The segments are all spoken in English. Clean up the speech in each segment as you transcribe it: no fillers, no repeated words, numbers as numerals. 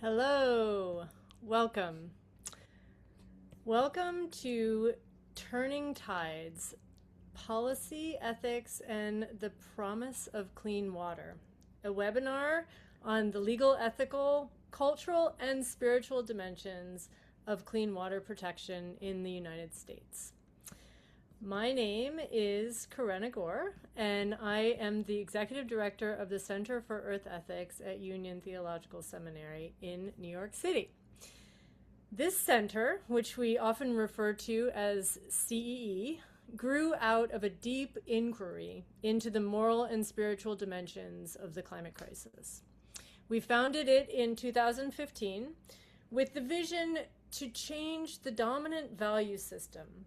Hello, welcome. Welcome to Turning Tides, Policy, Ethics, and the Promise of Clean Water, a webinar on the legal, ethical, cultural, and spiritual dimensions of clean water protection in the United States. My name is Karenna Gore, and I am the Executive Director of the Center for Earth Ethics at Union Theological Seminary in New York City. This center, which we often refer to as CEE, grew out of a deep inquiry into the moral and spiritual dimensions of the climate crisis. We founded it in 2015 with the vision to change the dominant value system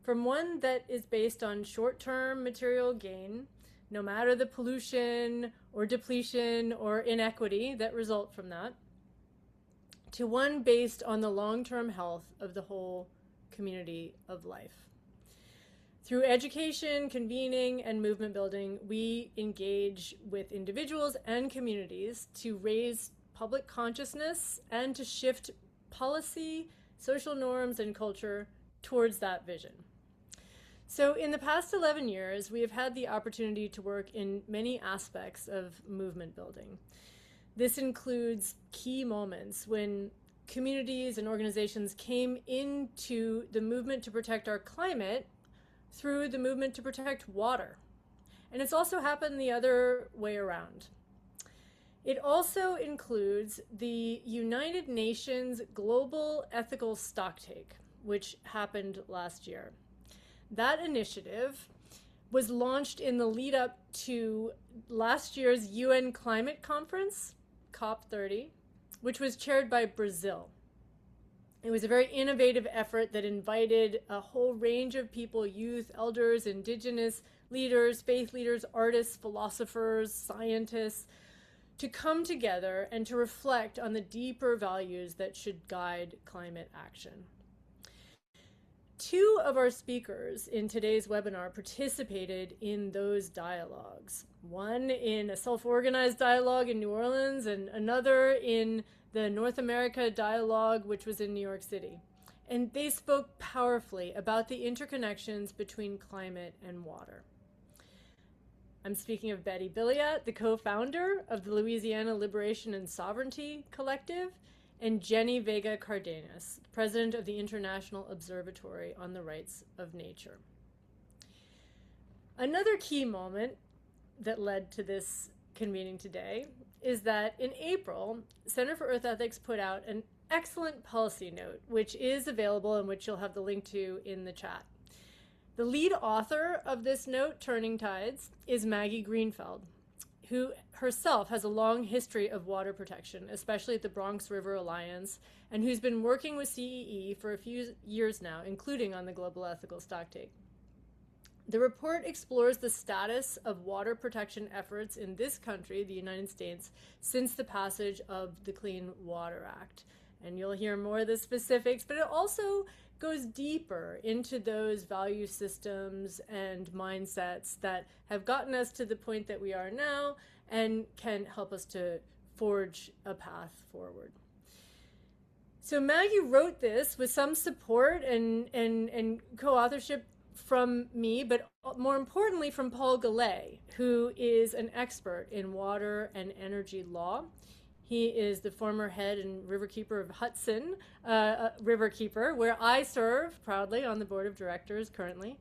from one that is based on short-term material gain, no matter the pollution or depletion or inequity that result from that, to one based on the long-term health of the whole community of life. Through education, convening, and movement building, we engage with individuals and communities to raise public consciousness and to shift policy, social norms, and culture towards that vision. So in the past 11 years, we have had the opportunity to work in many aspects of movement building. This includes key moments when communities and organizations came into the movement to protect our climate through the movement to protect water. And it's also happened the other way around. It also includes the United Nations Global Ethical Stocktake, which happened last year. That initiative was launched in the lead up to last year's UN Climate Conference, COP30, which was chaired by Brazil. It was a very innovative effort that invited a whole range of people, youth, elders, indigenous leaders, faith leaders, artists, philosophers, scientists, to come together and to reflect on the deeper values that should guide climate action. Two of our speakers in today's webinar participated in those dialogues. One in a self-organized dialogue in New Orleans and another in the North America dialogue, which was in New York City. And they spoke powerfully about the interconnections between climate and water. I'm speaking of Betty Billiat, the co-founder of the Louisiana Liberation and Sovereignty Collective, and Jenny Vega Cardenas, president of the International Observatory on the Rights of Nature. Another key moment that led to this convening today is that in April, Center for Earth Ethics put out an excellent policy note, which is available and which you'll have the link to in the chat. The lead author of this note, Turning Tides, is Maggie Greenfield, who herself has a long history of water protection, especially at the Bronx River Alliance, and who's been working with CEE for a few years now, including on the Global Ethical Stocktake. The report explores the status of water protection efforts in this country, the United States, since the passage of the Clean Water Act. And you'll hear more of the specifics, but it also goes deeper into those value systems and mindsets that have gotten us to the point that we are now and can help us to forge a path forward. So Maggie wrote this with some support and co-authorship from me, but more importantly from Paul Gallay, who is an expert in water and energy law. He is the former head and riverkeeper of Hudson Riverkeeper, where I serve proudly on the board of directors currently.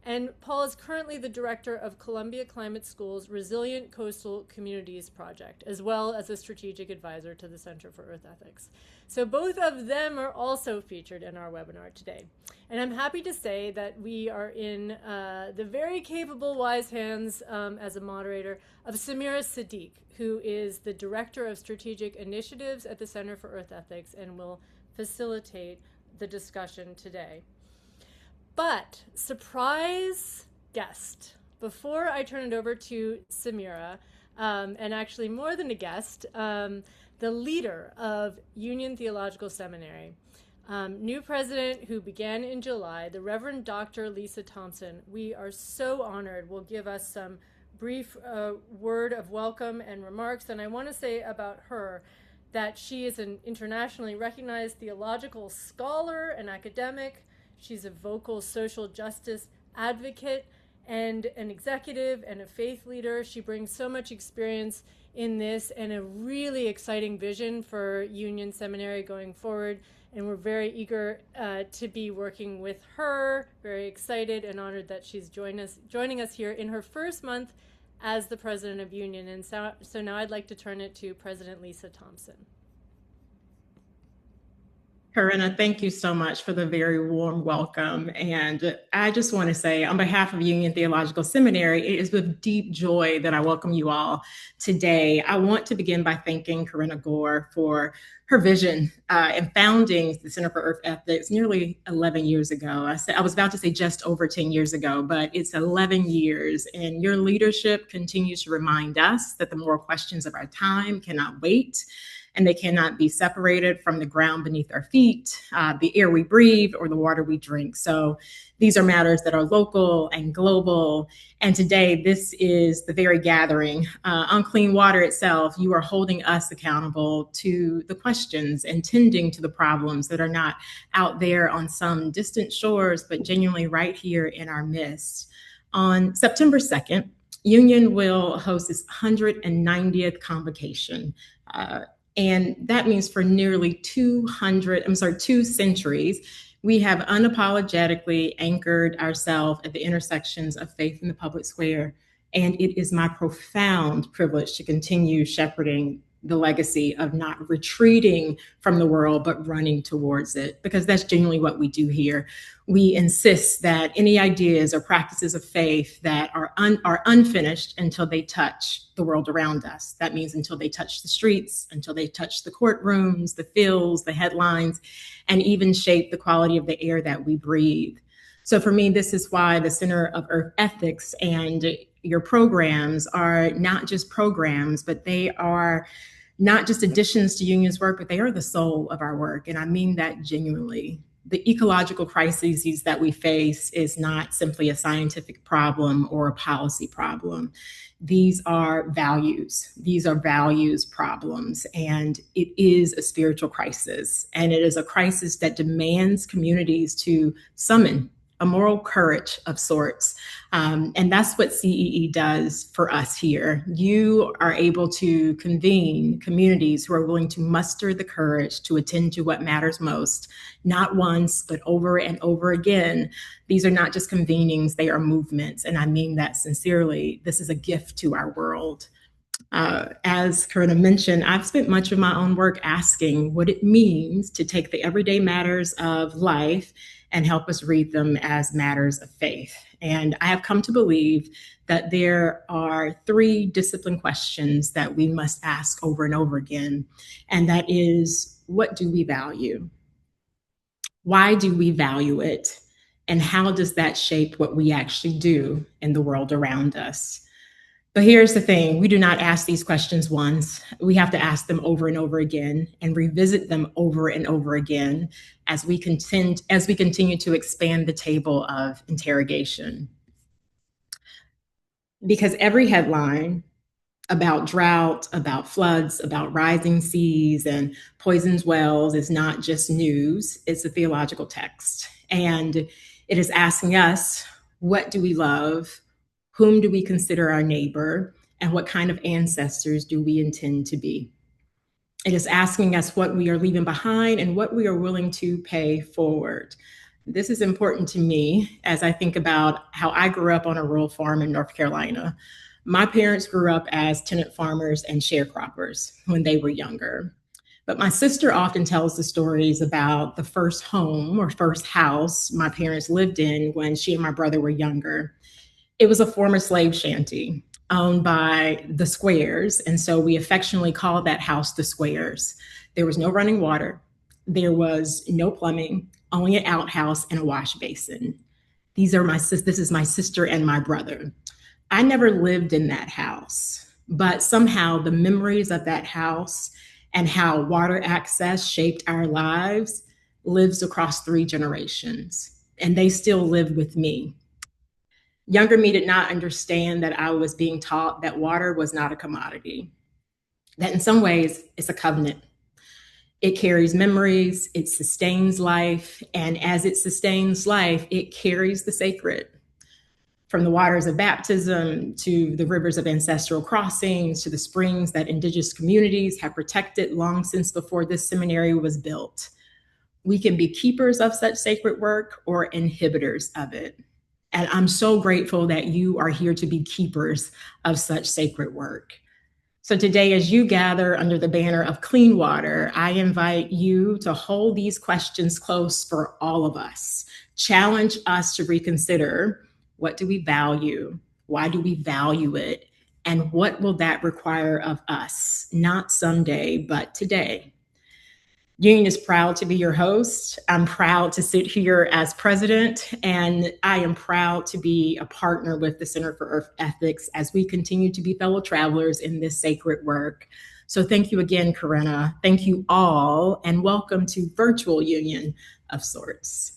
And Paul is currently the director of Columbia Climate School's Resilient Coastal Communities Project, as well as a strategic advisor to the Center for Earth Ethics. So both of them are also featured in our webinar today. And I'm happy to say that we are in the very capable, wise hands as a moderator of Samira Sadiq, who is the Director of Strategic Initiatives at the Center for Earth Ethics and will facilitate the discussion today. But surprise guest, before I turn it over to Samira, and actually more than a guest, the leader of Union Theological Seminary, new president who began in July, the Reverend Dr. Lisa Thompson. We are so honored, will give us some brief word of welcome and remarks. And I want to say about her that she is an internationally recognized theological scholar and academic. She's a vocal social justice advocate and an executive and a faith leader. She brings so much experience in this and a really exciting vision for Union Seminary going forward. And we're very eager to be working with her. Very excited and honored that she's joining us here in her first month as the president of Union. And so now I'd like to turn it to President Lisa Thompson. Karenna, thank you so much for the very warm welcome. And I just want to say, on behalf of Union Theological Seminary, it is with deep joy that I welcome you all today. I want to begin by thanking Karenna Gore for her vision and founding the Center for Earth Ethics nearly 11 years ago. I was about to say just over 10 years ago, but it's 11 years. And your leadership continues to remind us that the moral questions of our time cannot wait, and they cannot be separated from the ground beneath our feet, the air we breathe, or the water we drink. So these are matters that are local and global. And today, this is the very gathering on clean water itself. You are holding us accountable to the questions and tending to the problems that are not out there on some distant shores, but genuinely right here in our midst. On September 2nd, Union will host its 190th convocation. And that means for nearly 2 centuries, we have unapologetically anchored ourselves at the intersections of faith and the public square. And it is my profound privilege to continue shepherding the legacy of not retreating from the world, but running towards it, because that's genuinely what we do here. We insist that any ideas or practices of faith that are unfinished until they touch the world around us. That means until they touch the streets, until they touch the courtrooms, the fields, the headlines, and even shape the quality of the air that we breathe. So for me, this is why the Center of Earth Ethics and your programs are not just programs, but they are not just additions to Union's work, but they are the soul of our work. And I mean that genuinely. The ecological crises that we face is not simply a scientific problem or a policy problem. These are values. These are values problems. And it is a spiritual crisis. And it is a crisis that demands communities to summon a moral courage of sorts. And that's what CEE does for us here. You are able to convene communities who are willing to muster the courage to attend to what matters most, not once, but over and over again. These are not just convenings, they are movements. And I mean that sincerely. This is a gift to our world. As Karenna mentioned, I've spent much of my own work asking what it means to take the everyday matters of life and help us read them as matters of faith. And I have come to believe that there are 3 discipline questions that we must ask over and over again. And that is, what do we value? Why do we value it? And how does that shape what we actually do in the world around us? But here's the thing, we do not ask these questions once. We have to ask them over and over again and revisit them over and over again as we continue to expand the table of interrogation. Because every headline about drought, about floods, about rising seas and poisoned wells is not just news, it's a theological text. And it is asking us, what do we love? Whom do we consider our neighbor? And what kind of ancestors do we intend to be? It is asking us what we are leaving behind and what we are willing to pay forward. This is important to me as I think about how I grew up on a rural farm in North Carolina. My parents grew up as tenant farmers and sharecroppers when they were younger. But my sister often tells the stories about the first home or first house my parents lived in when she and my brother were younger. It was a former slave shanty owned by the Squares. And so we affectionately called that house the Squares. There was no running water. There was no plumbing, only an outhouse and a wash basin. This is my sister and my brother. I never lived in that house, but somehow the memories of that house and how water access shaped our lives lives across 3 generations. And they still live with me. Younger me did not understand that I was being taught that water was not a commodity, that in some ways it's a covenant, It carries memories, it sustains life, and as it sustains life, it carries the sacred. From the waters of baptism to the rivers of ancestral crossings to the springs that Indigenous communities have protected long since before this seminary was built. We can be keepers of such sacred work or inhibitors of it. And I'm so grateful that you are here to be keepers of such sacred work. So today, as you gather under the banner of clean water, I invite you to hold these questions close for all of us. Challenge us to reconsider, what do we value? Why do we value it? And what will that require of us? Not someday, but today. Union is proud to be your host. I'm proud to sit here as president, and I am proud to be a partner with the Center for Earth Ethics as we continue to be fellow travelers in this sacred work. So thank you again, Karenna. Thank you all, and welcome to Virtual Union of Sorts.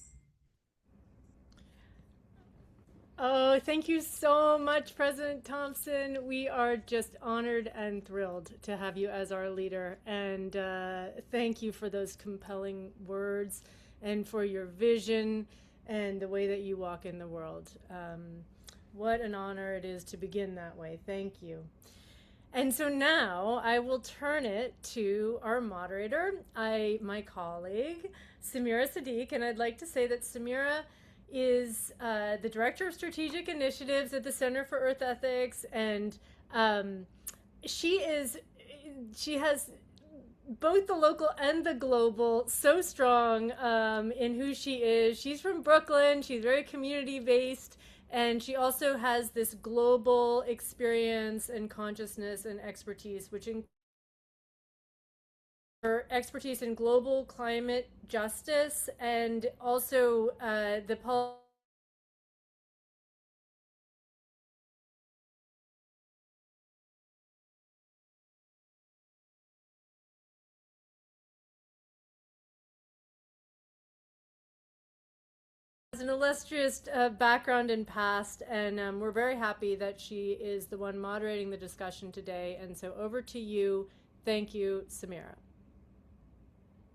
Oh, thank you so much, President Thompson. We are just honored and thrilled to have you as our leader. And thank you for those compelling words and for your vision and the way that you walk in the world. What an honor it is to begin that way. Thank you. And so now I will turn it to our moderator, my colleague, Samira Sadiq. And I'd like to say that Samira is the Director of Strategic Initiatives at the Center for Earth Ethics, and she has both the local and the global, so strong in who she is. She's from Brooklyn. She's very community-based, and she also has this global experience and consciousness and expertise, which her expertise in global climate justice and also the has an illustrious background and past, and we're very happy that she is the one moderating the discussion today. And so over to you. Thank you, Samira.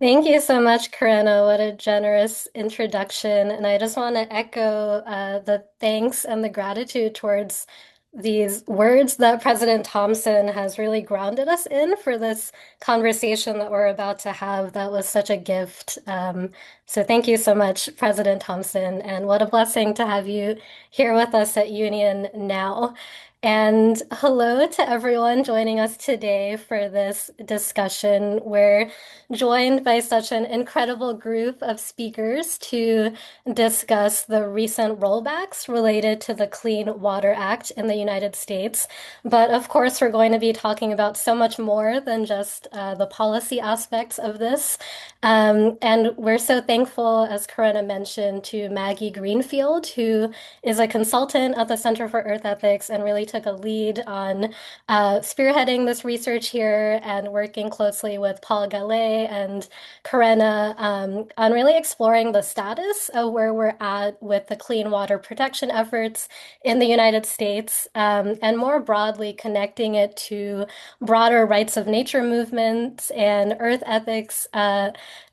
Thank you so much, Karenna. What a generous introduction. And I just want to echo the thanks and the gratitude towards these words that President Thompson has really grounded us in for this conversation that we're about to have. That was such a gift. So thank you so much, President Thompson. And what a blessing to have you here with us at Union now. And hello to everyone joining us today for this discussion. We're joined by such an incredible group of speakers to discuss the recent rollbacks related to the Clean Water Act in the United States. But of course, we're going to be talking about so much more than just the policy aspects of this. And we're so thankful, as Karenna mentioned, to Maggie Greenfield, who is a consultant at the Center for Earth Ethics and really took a lead on spearheading this research here and working closely with Paul Gallay and Karenna on really exploring the status of where we're at with the clean water protection efforts in the United States, and more broadly connecting it to broader rights of nature movements and earth ethics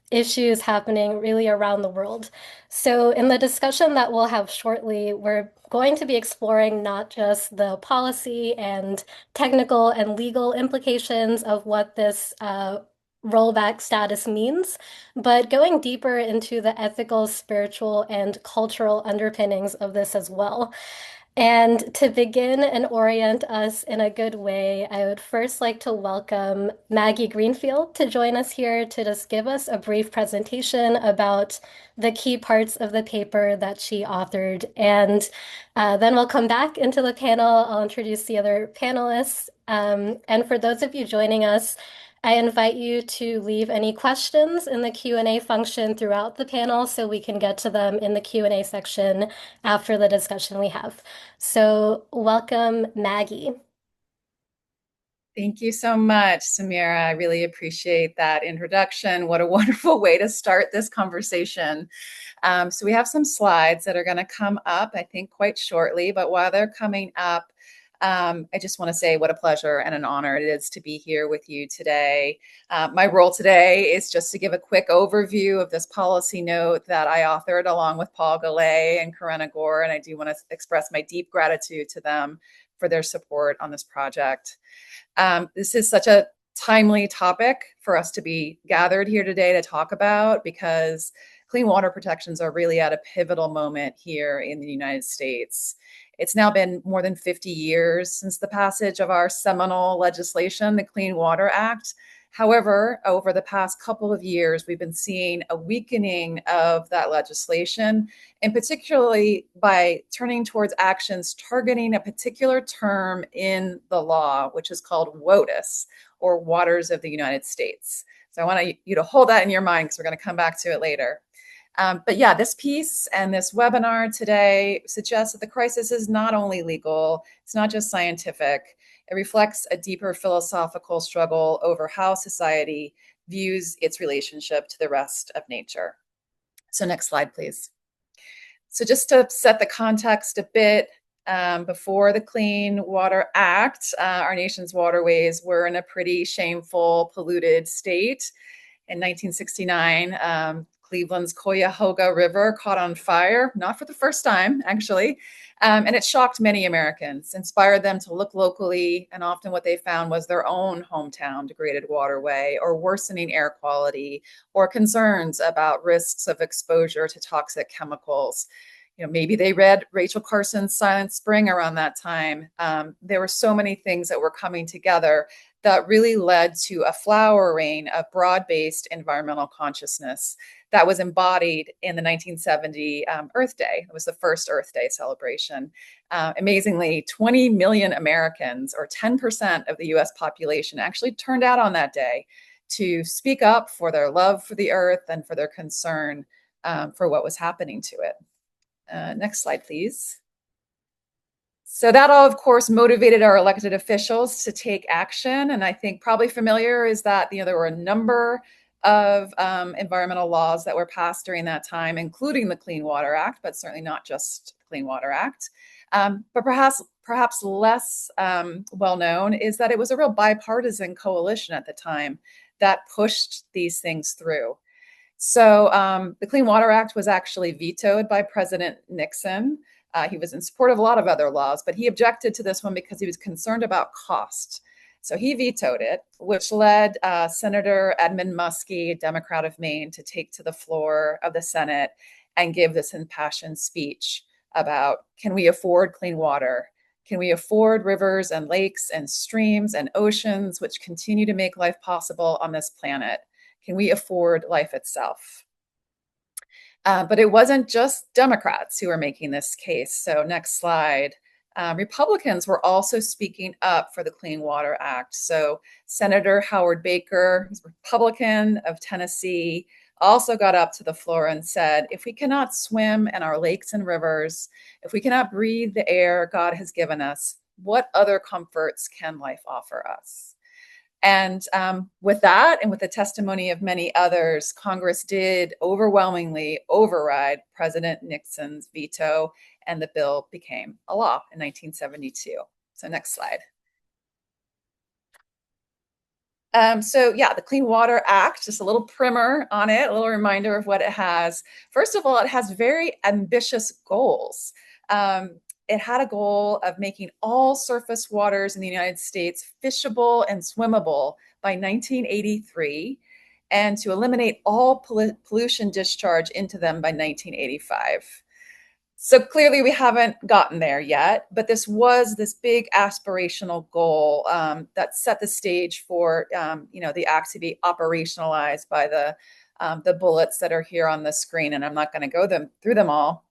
issues happening really around the world. So in the discussion that we'll have shortly, we're going to be exploring not just the policy and technical and legal implications of what this rollback status means, but going deeper into the ethical, spiritual, and cultural underpinnings of this as well. And to begin and orient us in a good way, I would first like to welcome Maggie Greenfield to join us here to just give us a brief presentation about the key parts of the paper that she authored. And then we'll come back into the panel. I'll introduce the other panelists. And for those of you joining us, I invite you to leave any questions in the Q&A function throughout the panel so we can get to them in the Q&A section after the discussion we have. So welcome, Maggie. Thank you so much, Samira. I really appreciate that introduction. What a wonderful way to start this conversation. So we have some slides that are going to come up, I think, quite shortly, but while they're coming up, I just want to say what a pleasure and an honor it is to be here with you today. My role today is just to give a quick overview of this policy note that I authored along with Paul Gallay and Karenna Gore, and I do want to express my deep gratitude to them for their support on this project. This is such a timely topic for us to be gathered here today to talk about, because clean water protections are really at a pivotal moment here in the United States. It's now been more than 50 years since the passage of our seminal legislation, the Clean Water Act. However, over the past couple of years, we've been seeing a weakening of that legislation, and particularly by turning towards actions targeting a particular term in the law, which is called WOTUS, or Waters of the United States. So I want you to hold that in your mind, because we're going to come back to it later. But yeah, this piece and this webinar today suggests that the crisis is not only legal, it's not just scientific. It reflects a deeper philosophical struggle over how society views its relationship to the rest of nature. So next slide, please. So just to set the context a bit, before the Clean Water Act, our nation's waterways were in a pretty shameful, polluted state. In 1969, Cleveland's Cuyahoga River caught on fire, not for the first time, actually, and it shocked many Americans, inspired them to look locally, and often what they found was their own hometown degraded waterway, or worsening air quality, or concerns about risks of exposure to toxic chemicals. You know, maybe they read Rachel Carson's Silent Spring around that time. There were so many things that were coming together that really led to a flowering of broad-based environmental consciousness that was embodied in the 1970 Earth Day. It was the first Earth Day celebration. Amazingly, 20 million Americans, or 10% of the US population, actually turned out on that day to speak up for their love for the earth and for their concern for what was happening to it. Next slide, please. So that all, of course, motivated our elected officials to take action. And I think probably familiar is that, there were a number of environmental laws that were passed during that time, including the Clean Water Act, but certainly not just the Clean Water Act. But perhaps less well known is that it was a real bipartisan coalition at the time that pushed these things through. So the Clean Water Act was actually vetoed by President Nixon. He was in support of a lot of other laws, but he objected to this one because he was concerned about cost. So he vetoed it, which led Senator Edmund Muskie, a Democrat of Maine, to take to the floor of the Senate and give this impassioned speech about, can we afford clean water? Can we afford rivers and lakes and streams and oceans, which continue to make life possible on this planet? Can we afford life itself? But it wasn't just Democrats who were making this case. So next slide. Republicans were also speaking up for the Clean Water Act. So Senator Howard Baker, who's a Republican of Tennessee, also got up to the floor and said, if we cannot swim in our lakes and rivers, if we cannot breathe the air God has given us, what other comforts can life offer us? And with that, and with the testimony of many others, Congress did overwhelmingly override President Nixon's veto, and the bill became a law in 1972. So next slide. So yeah, the Clean Water Act, just a little primer on it, a little reminder of what it has. First of all, it has very ambitious goals. It had a goal of making all surface waters in the United States fishable and swimmable by 1983, and to eliminate all pollution discharge into them by 1985. So clearly we haven't gotten there yet, but this was this big aspirational goal that set the stage for the act to be operationalized by the bullets that are here on the screen, and I'm not going to go through them all,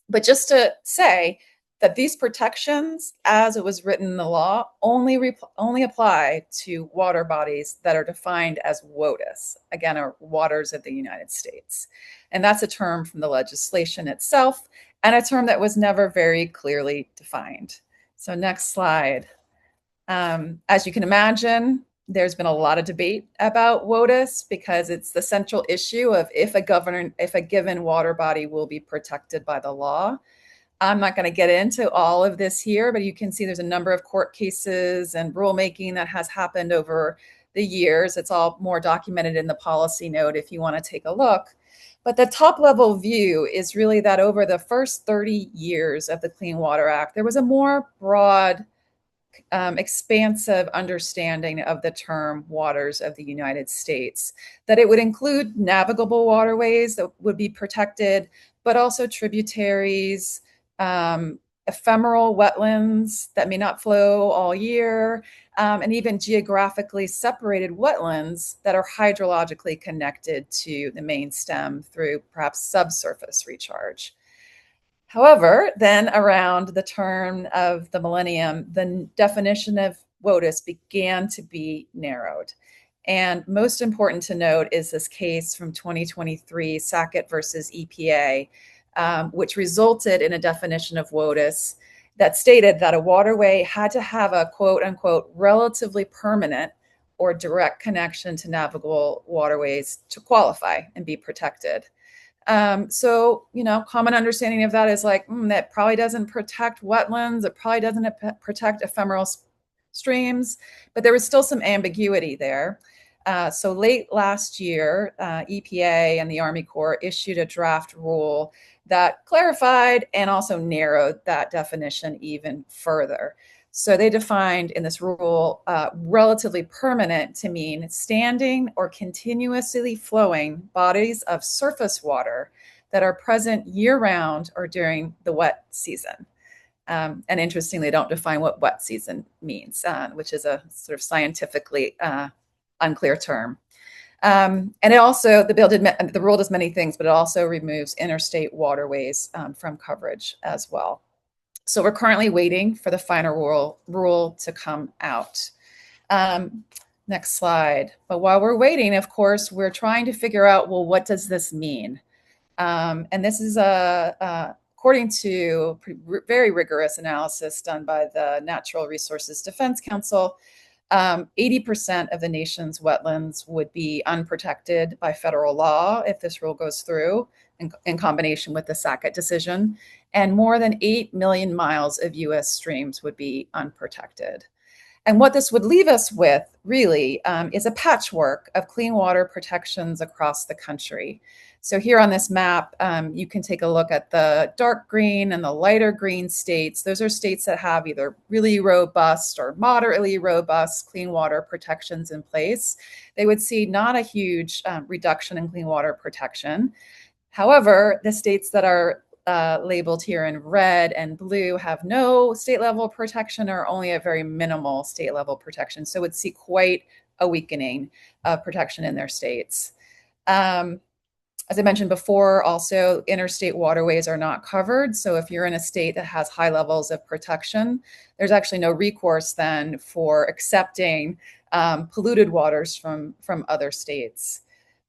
but just to say that these protections, as it was written in the law, only apply to water bodies that are defined as WOTUS, again, are waters of the United States. And that's a term from the legislation itself, and a term that was never very clearly defined. So next slide. As you can imagine, there's been a lot of debate about WOTUS because it's the central issue of if a given water body will be protected by the law. I'm not going to get into all of this here, but you can see there's a number of court cases and rulemaking that has happened over the years. It's all more documented in the policy note if you want to take a look. But the top level view is really that over the first 30 years of the Clean Water Act, there was a more broad, expansive understanding of the term waters of the United States, that it would include navigable waterways that would be protected, but also tributaries, ephemeral wetlands that may not flow all year, and even geographically separated wetlands that are hydrologically connected to the main stem through perhaps subsurface recharge. However, then around the turn of the millennium, the definition of WOTUS began to be narrowed. And most important to note is this case from 2023, Sackett versus EPA, which resulted in a definition of WOTUS that stated that a waterway had to have a quote unquote relatively permanent or direct connection to navigable waterways to qualify and be protected. So, common understanding of that is like, that probably doesn't protect wetlands. It probably doesn't protect ephemeral streams, but there was still some ambiguity there. So late last year, EPA and the Army Corps issued a draft rule that clarified and also narrowed that definition even further. So they defined in this rule relatively permanent to mean standing or continuously flowing bodies of surface water that are present year-round or during the wet season. And interestingly, they don't define what wet season means, which is a sort of scientifically unclear term. And it also, the rule does many things, but it also removes interstate waterways from coverage as well. So we're currently waiting for the final rule to come out. Next slide. But while we're waiting, of course, we're trying to figure out, well, what does this mean? And this is according to very rigorous analysis done by the Natural Resources Defense Council, 80% of the nation's wetlands would be unprotected by federal law if this rule goes through in combination with the Sackett decision. And more than 8 million miles of US streams would be unprotected. And what this would leave us with really is a patchwork of clean water protections across the country. So here on this map, you can take a look at the dark green and the lighter green states. Those are states that have either really robust or moderately robust clean water protections in place. They would see not a huge reduction in clean water protection. However, the states that are labeled here in red and blue have no state level protection or only a very minimal state level protection. So would see quite a weakening of protection in their states. As I mentioned before, also interstate waterways are not covered. So if you're in a state that has high levels of protection, there's actually no recourse then for accepting polluted waters from other states.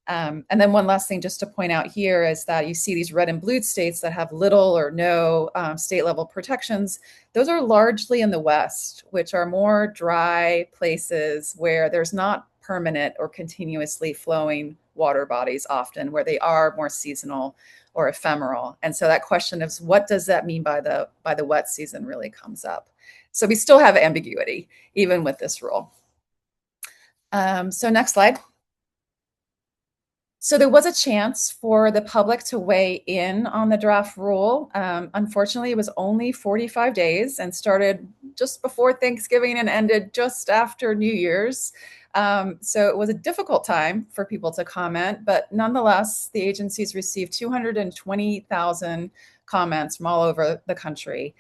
And then one last thing just to point out here is that you see these red and blue states that have little or no state level protections. Those are largely in the West, which are more dry places where there's not permanent or continuously flowing water bodies often, where they are more seasonal or ephemeral. And so that question of what does that mean by the wet season really comes up. So we still have ambiguity even with this rule. So next slide. So there was a chance for the public to weigh in on the draft rule. Unfortunately, it was only 45 days and started just before Thanksgiving and ended just after New Year's. So it was a difficult time for people to comment, but nonetheless, the agencies received 220,000 comments from all over the country.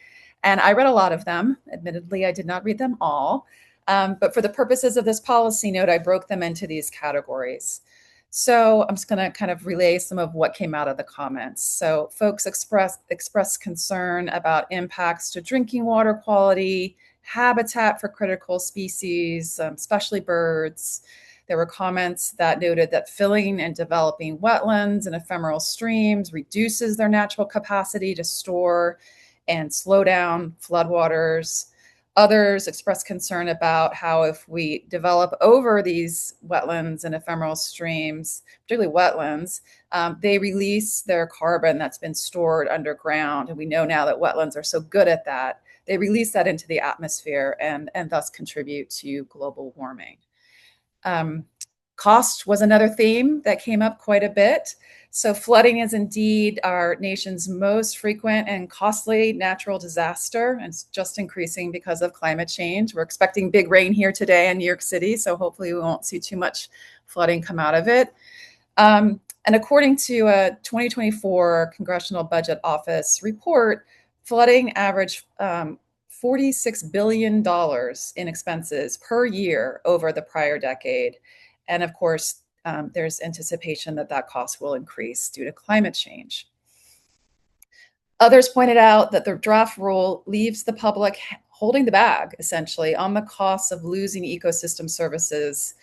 And I read a lot of them. Admittedly, I did not read them all. But for the purposes of this policy note, I broke them into these categories. So I'm just going to kind of relay some of what came out of the comments. So folks expressed concern about impacts to drinking water quality, habitat for critical species, especially birds. There were comments that noted that filling and developing wetlands and ephemeral streams reduces their natural capacity to store and slow down floodwaters. Others express concern about how if we develop over these wetlands and ephemeral streams, particularly wetlands, they release their carbon that's been stored underground. And we know now that wetlands are so good at that. They release that into the atmosphere and thus contribute to global warming. Cost was another theme that came up quite a bit. So flooding is indeed our nation's most frequent and costly natural disaster, and it's just increasing because of climate change. We're expecting big rain here today in New York City, so hopefully we won't see too much flooding come out of it. And according to a 2024 Congressional Budget Office report, flooding averaged $46 billion in expenses per year over the prior decade. And of course, there's anticipation that that cost will increase due to climate change. Others pointed out that the draft rule leaves the public holding the bag, essentially, on the costs of losing ecosystem services.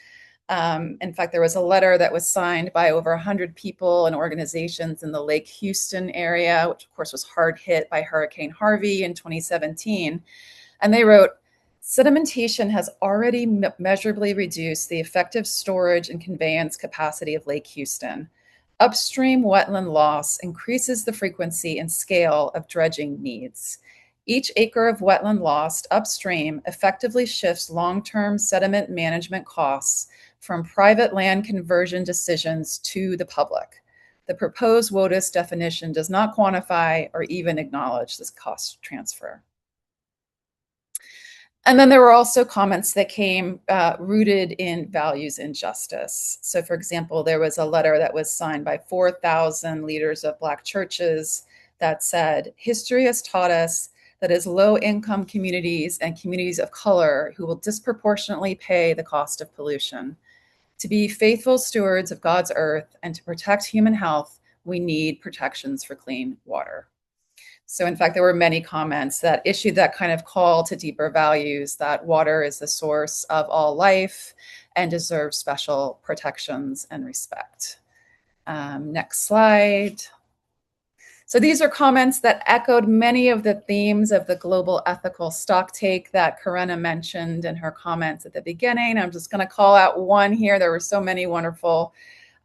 In fact, there was a letter that was signed by over 100 people and organizations in the Lake Houston area, which of course was hard hit by Hurricane Harvey in 2017. And they wrote, "Sedimentation has already measurably reduced the effective storage and conveyance capacity of Lake Houston. Upstream wetland loss increases the frequency and scale of dredging needs. Each acre of wetland lost upstream effectively shifts long-term sediment management costs from private land conversion decisions to the public. The proposed WOTUS definition does not quantify or even acknowledge this cost transfer." And then there were also comments that came rooted in values and justice. So for example, there was a letter that was signed by 4,000 leaders of Black churches that said, "History has taught us that it is low-income communities and communities of color who will disproportionately pay the cost of pollution. To be faithful stewards of God's earth and to protect human health, we need protections for clean water." So in fact, there were many comments that issued that kind of call to deeper values, that water is the source of all life and deserves special protections and respect. Next slide. So these are comments that echoed many of the themes of the global ethical stocktake that Karenna mentioned in her comments at the beginning. I'm just going to call out one here. There were so many wonderful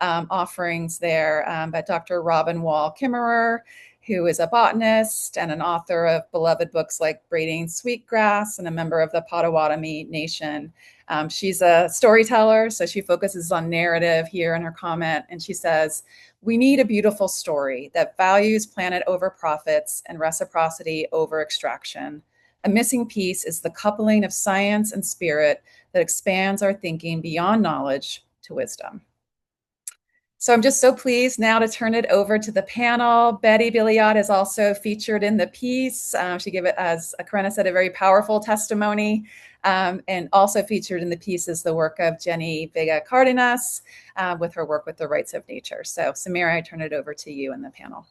offerings there by Dr. Robin Wall Kimmerer, who is a botanist and an author of beloved books like Braiding Sweetgrass and a member of the Potawatomi Nation. She's a storyteller, so she focuses on narrative here in her comment. And she says, "We need a beautiful story that values planet over profits and reciprocity over extraction. A missing piece is the coupling of science and spirit that expands our thinking beyond knowledge to wisdom." So I'm just so pleased now to turn it over to the panel. Betty Billiot is also featured in the piece. She gave it, as Karenna said, a very powerful testimony. And also featured in the piece is the work of Jenny Vega Cardenas with her work with the rights of nature. So Samira, I turn it over to you in the panel.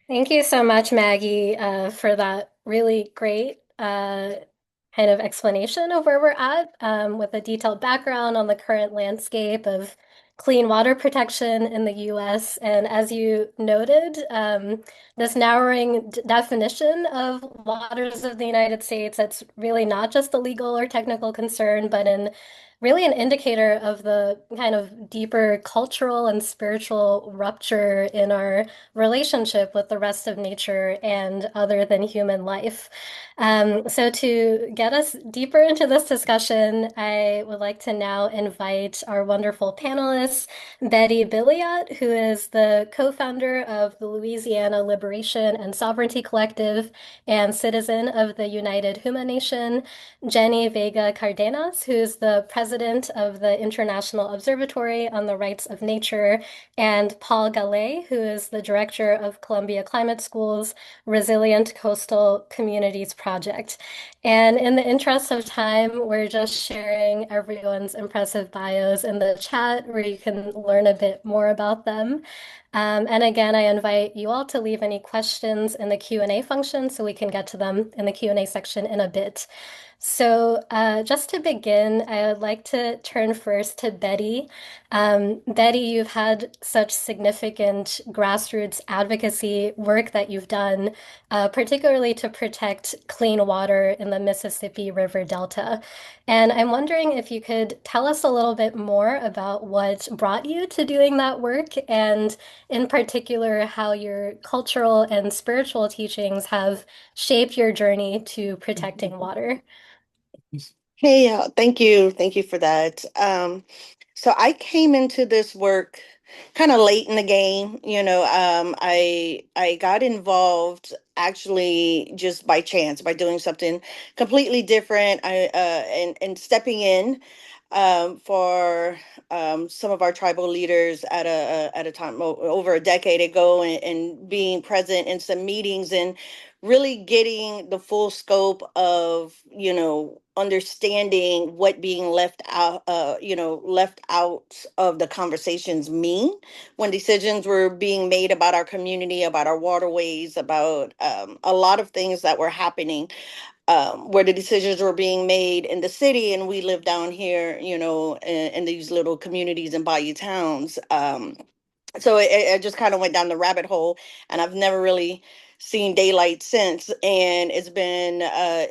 Thank you so much, Maggie, for that really great kind of explanation of where we're at with a detailed background on the current landscape of clean water protection in the US. And as you noted, this narrowing definition of waters of the United States, that's really not just a legal or technical concern, but really an indicator of the kind of deeper cultural and spiritual rupture in our relationship with the rest of nature and other than human life. So to get us deeper into this discussion, I would like to now invite our wonderful panelists, Betty Billiot, who is the co-founder of the Louisiana Liberation and Sovereignty Collective and citizen of the United Huma Nation, Jenny Vega Cardenas, who is the president of the International Observatory on the Rights of Nature, and Paul Gallay, who is the director of Columbia Climate School's Resilient Coastal Communities Project. And in the interest of time, we're just sharing everyone's impressive bios in the chat where you can learn a bit more about them. And again, I invite you all to leave any questions in the Q&A function so we can get to them in the Q&A section in a bit. So just to begin, I would like to turn first to Betty. Betty, you've had such significant grassroots advocacy work that you've done, particularly to protect clean water in the Mississippi River Delta. And I'm wondering if you could tell us a little bit more about what brought you to doing that work, and in particular, how your cultural and spiritual teachings have shaped your journey to protecting water. Hey, thank you. Thank you for that. So I came into this work kind of late in the game. I got involved actually just by chance, by doing something completely different. And stepping in for some of our tribal leaders at a time over a decade ago, and being present in some meetings and really getting the full scope of, understanding what being left out of the conversations mean when decisions were being made about our community, about our waterways, about a lot of things that were happening, where the decisions were being made in the city, and we live down here, in these little communities and bayou towns. So it just kind of went down the rabbit hole, and I've never really seen daylight since. And it's been a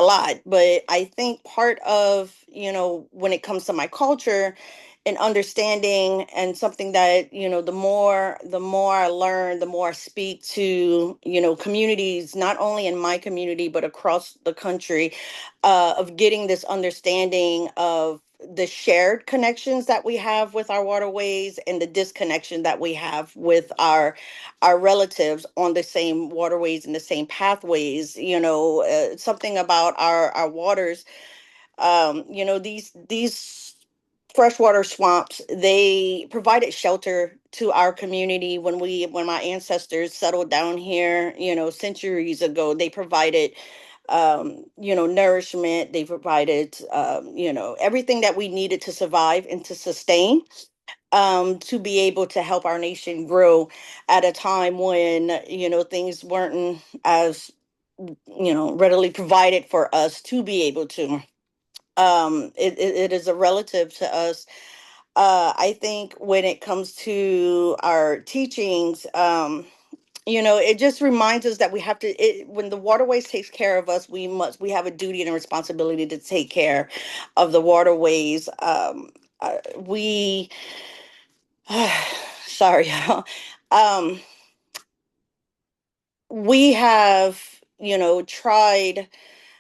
lot. But I think part of, when it comes to my culture and understanding, and something that, the more I learn, the more I speak to, communities, not only in my community but across the country, of getting this understanding of the shared connections that we have with our waterways, and the disconnection that we have with our relatives on the same waterways and the same pathways. Something about our waters. These freshwater swamps, they provided shelter to our community when my ancestors settled down here, centuries ago. They provided nourishment. They provided, everything that we needed to survive and to sustain, to be able to help our nation grow at a time when, things weren't as, readily provided for us to be able to. It is a relative to us. I think when it comes to our teachings, it just reminds us that we have to, when the waterways takes care of us, we have a duty and a responsibility to take care of the waterways. We sorry. um we have, tried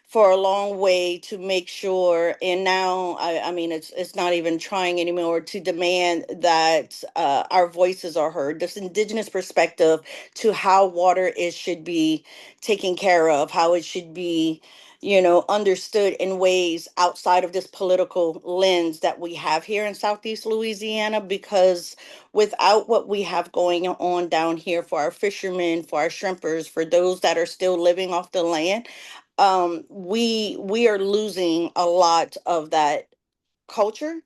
for a long way to make sure, and now I mean, it's not even trying anymore, to demand that our voices are heard. This indigenous perspective to how water is should be taken care of, how it should be, understood in ways outside of this political lens that we have here in Southeast Louisiana. Because without what we have going on down here for our fishermen, for our shrimpers, for those that are still living off the land, we are losing a lot of that culture,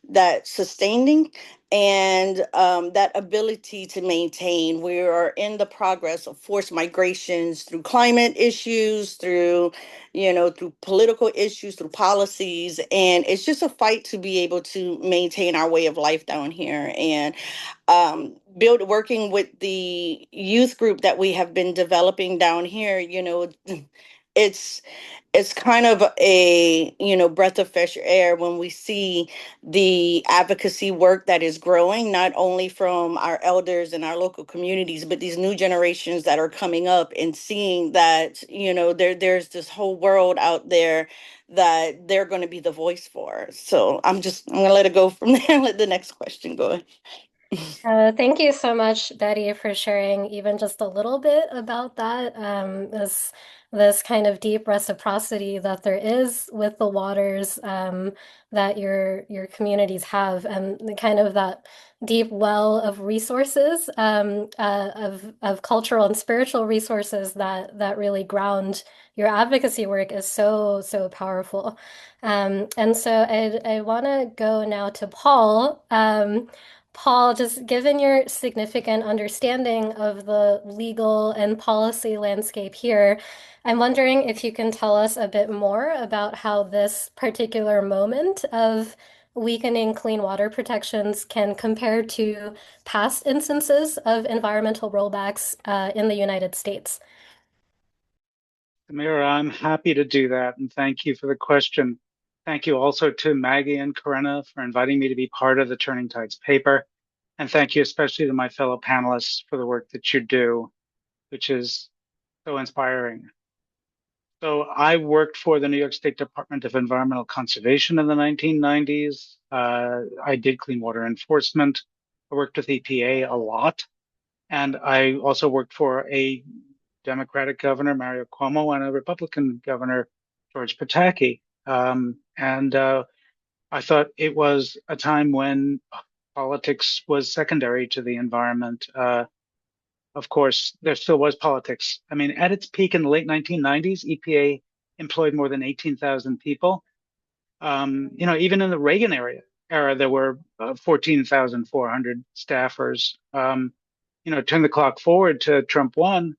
that sustaining, and that ability to maintain. We are in the progress of forced migrations through climate issues, through political issues, through policies, and it's just a fight to be able to maintain our way of life down here. And working with the youth group that we have been developing down here, it's it's kind of a, breath of fresh air when we see the advocacy work that is growing, not only from our elders and our local communities, but these new generations that are coming up, and seeing that, there's this whole world out there that they're going to be the voice for. So I'm going to let it go from there. Let the next question go. Thank you so much, Betty, for sharing even just a little bit about that. This kind of deep reciprocity that there is with the waters that your communities have, and the kind of that deep well of resources of cultural and spiritual resources that really ground your advocacy work is so powerful. And so I want to go now to Paul. Paul, just given your significant understanding of the legal and policy landscape here, I'm wondering if you can tell us a bit more about how this particular moment of weakening clean water protections can compare to past instances of environmental rollbacks in the United States. Amira, I'm happy to do that, and thank you for the question. Thank you also to Maggie and Karenna for inviting me to be part of the Turning Tides paper. And thank you especially to my fellow panelists for the work that you do, which is so inspiring. So I worked for the New York State Department of Environmental Conservation in the 1990s. I did clean water enforcement. I worked with EPA a lot. And I also worked for a Democratic governor, Mario Cuomo, and a Republican governor, George Pataki. I thought it was a time when politics was secondary to the environment. Of course, there still was politics. I mean, at its peak in the late 1990s, EPA employed more than 18,000 people. Even in the Reagan era, there were 14,400 staffers. Turn the clock forward to Trump 1,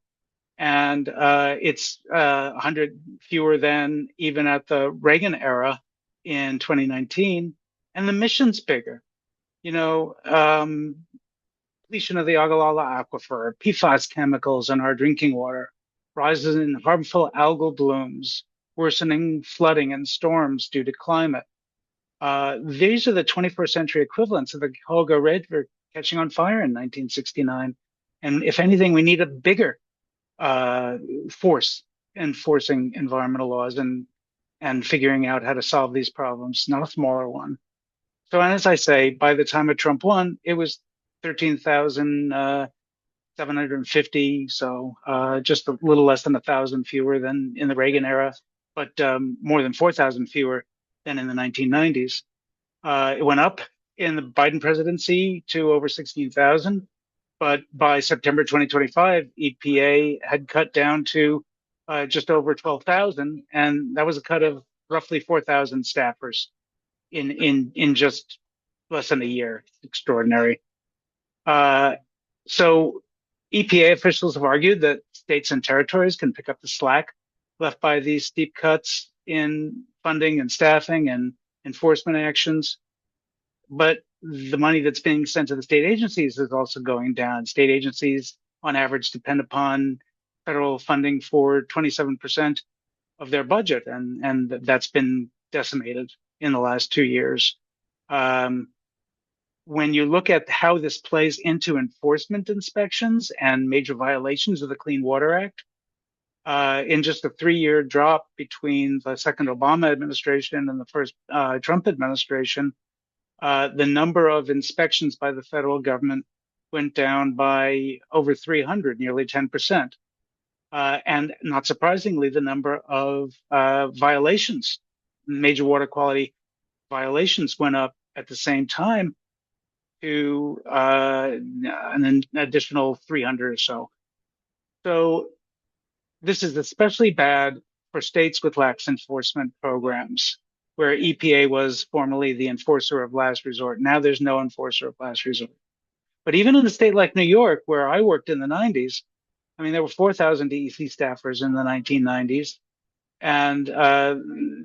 and it's 100 fewer than even at the Reagan era in 2019, and the mission's bigger. Depletion of the Ogallala Aquifer, PFAS chemicals in our drinking water, rises in harmful algal blooms, worsening flooding and storms due to climate. These are the 21st century equivalents of the Cuyahoga River catching on fire in 1969. And if anything, we need a bigger force enforcing environmental laws and figuring out how to solve these problems, not a smaller one. So, and as I say, by the time of Trump 1, it was 13,750. So just a little less than 1,000 fewer than in the Reagan era, but more than 4,000 fewer than in the 1990s. It went up in the Biden presidency to over 16,000. But by September 2025, EPA had cut down to just over 12,000. And that was a cut of roughly 4,000 staffers in just less than a year. Extraordinary. So EPA officials have argued that states and territories can pick up the slack left by these steep cuts in funding and staffing and enforcement actions. But the money that's being sent to the state agencies is also going down. State agencies, on average, depend upon federal funding for 27% of their budget, and that's been decimated in the last 2 years. When you look at how this plays into enforcement inspections and major violations of the Clean Water Act, in just a 3-year drop between the second Obama administration and the first Trump administration, the number of inspections by the federal government went down by over 300, nearly 10%. And not surprisingly, the number of violations, major water quality violations, went up at the same time to an additional 300 or so. So this is especially bad for states with lax enforcement programs, where EPA was formerly the enforcer of last resort. Now there's no enforcer of last resort. But even in a state like New York, where I worked in the 90s, I mean, there were 4,000 DEC staffers in the 1990s. And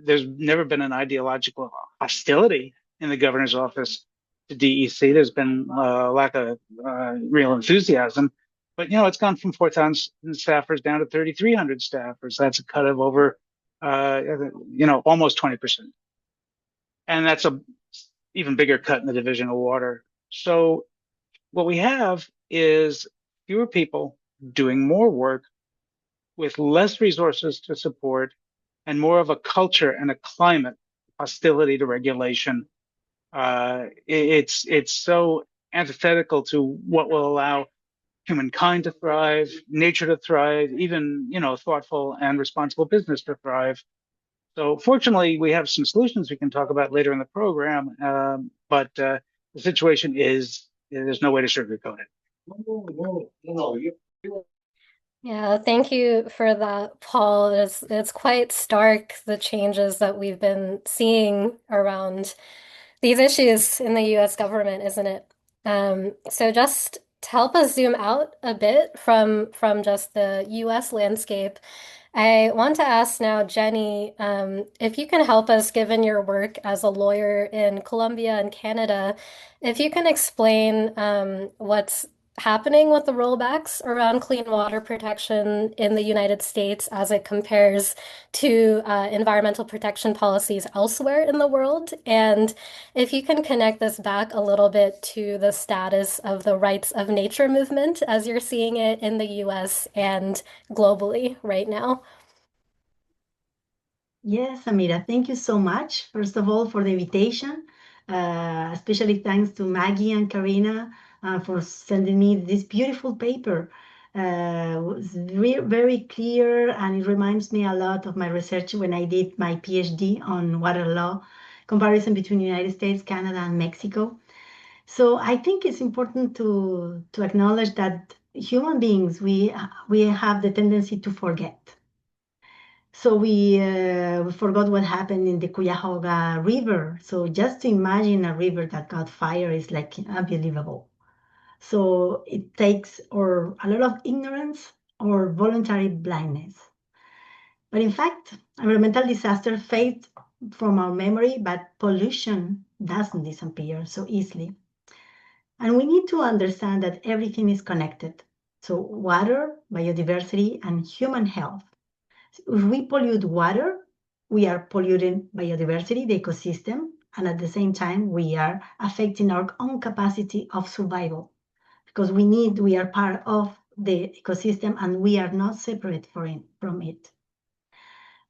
there's never been an ideological hostility in the governor's office to DEC. There's been a lack of real enthusiasm. But, it's gone from 4,000 staffers down to 3,300 staffers. That's a cut of over, almost 20%. And that's a even bigger cut in the division of water. So what we have is fewer people doing more work with less resources to support and more of a culture and a climate hostility to regulation. It's so antithetical to what will allow humankind to thrive, nature to thrive, even, thoughtful and responsible business to thrive. So fortunately, we have some solutions we can talk about later in the program, but the situation is there's no way to sugarcoat it. Yeah, thank you for that, Paul. It's quite stark, the changes that we've been seeing around these issues in the US government, isn't it? So just to help us zoom out a bit from just the US landscape, I want to ask now, Jenny, if you can help us, given your work as a lawyer in Colombia and Canada, if you can explain what's happening with the rollbacks around clean water protection in the United States as it compares to environmental protection policies elsewhere in the world. And if you can connect this back a little bit to the status of the rights of nature movement as you're seeing it in the US and globally right now. Yes, Amira, thank you so much, first of all, for the invitation. Especially thanks to Maggie and Karenna for sending me this beautiful paper. It's very clear, and it reminds me a lot of my research when I did my PhD on water law, comparison between the United States, Canada, and Mexico. So I think it's important to acknowledge that human beings, we have the tendency to forget. So we forgot what happened in the Cuyahoga River. So just to imagine a river that got fire is like unbelievable. So it takes or a lot of ignorance or voluntary blindness. But in fact, environmental disaster fade from our memory, but pollution doesn't disappear so easily. And we need to understand that everything is connected. So water, biodiversity, and human health. If we pollute water, we are polluting biodiversity, the ecosystem, and at the same time, we are affecting our own capacity of survival because we are part of the ecosystem and we are not separate from it.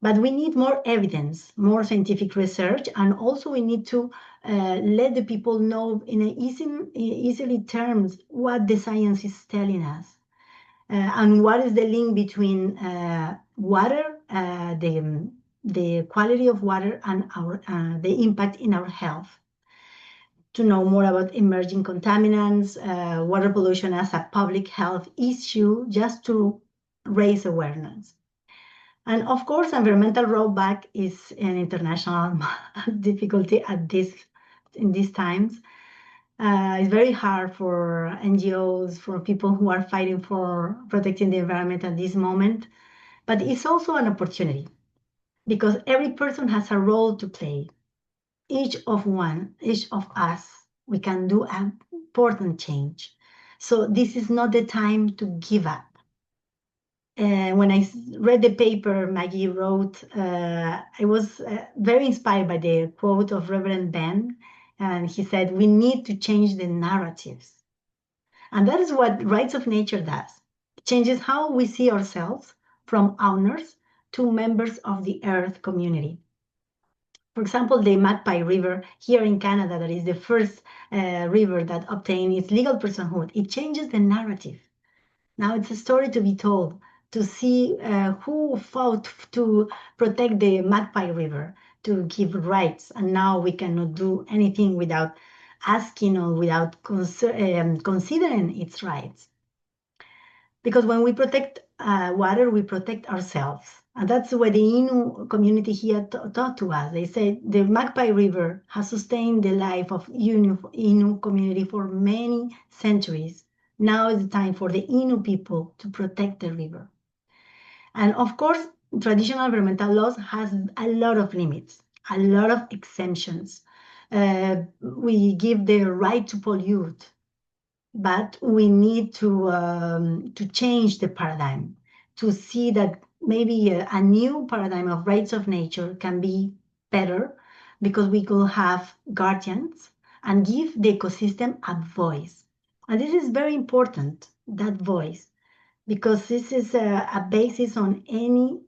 But we need more evidence, more scientific research, and also we need to let the people know in easily terms what the science is telling us. And what is the link between water, the quality of water, and the impact in our health? To know more about emerging contaminants, water pollution as a public health issue, just to raise awareness. And of course, environmental rollback is an international difficulty in these times. It's very hard for NGOs, for people who are fighting for protecting the environment at this moment, but it's also an opportunity because every person has a role to play. Each of us, we can do an important change. So this is not the time to give up. When I read the paper Maggie wrote, I was very inspired by the quote of Reverend Ben. And he said, we need to change the narratives. And that is what Rights of Nature does. It changes how we see ourselves from owners to members of the Earth community. For example, the Magpie River here in Canada, that is the first river that obtained its legal personhood, it changes the narrative. Now it's a story to be told, to see who fought to protect the Magpie River, to give rights. And now we cannot do anything without asking or without considering its rights. Because when we protect water, we protect ourselves. And that's what the Innu community here taught to us. They said the Magpie River has sustained the life of Innu community for many centuries. Now is the time for the Innu people to protect the river. And of course, traditional environmental laws has a lot of limits, a lot of exemptions. We give the right to pollute, but we need to change the paradigm, to see that maybe a new paradigm of rights of nature can be better because we could have guardians and give the ecosystem a voice. And this is very important, that voice, because this is a basis on any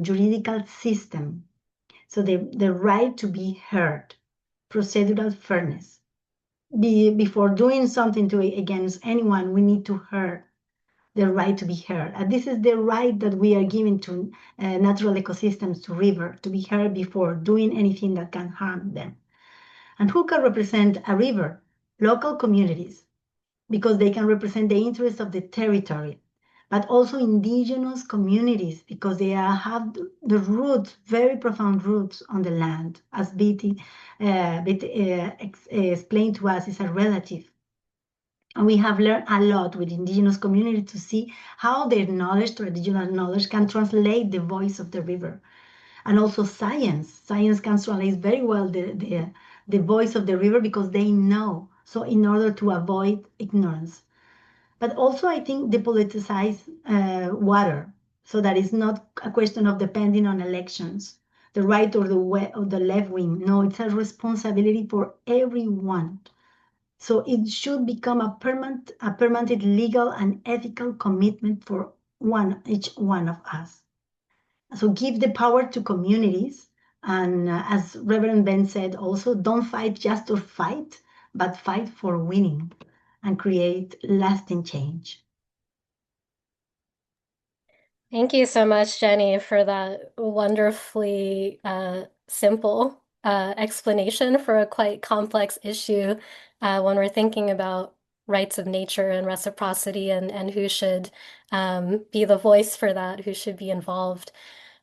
juridical system. So the right to be heard, procedural fairness. before doing something against anyone, we need to hear the right to be heard. And this is the right that we are giving to natural ecosystems, to river, to be heard before doing anything that can harm them. And who can represent a river? Local communities, because they can represent the interests of the territory, but also indigenous communities, because they have the roots, very profound roots on the land, as Betty explained to us, is a relative. And we have learned a lot with indigenous communities to see how their knowledge, traditional knowledge, can translate the voice of the river. And also science. Science can translate very well the voice of the river because they know. So in order to avoid ignorance. But also I think depoliticize water. So that it's not a question of depending on elections, the right or the left wing. No, it's a responsibility for everyone. So it should become a permanent legal and ethical commitment for each one of us. So give the power to communities. And as Reverend Ben said also, don't fight just to fight, but fight for winning and create lasting change. Thank you so much, Jenny, for that wonderfully simple explanation for a quite complex issue when we're thinking about rights of nature and reciprocity and who should be the voice for that, who should be involved.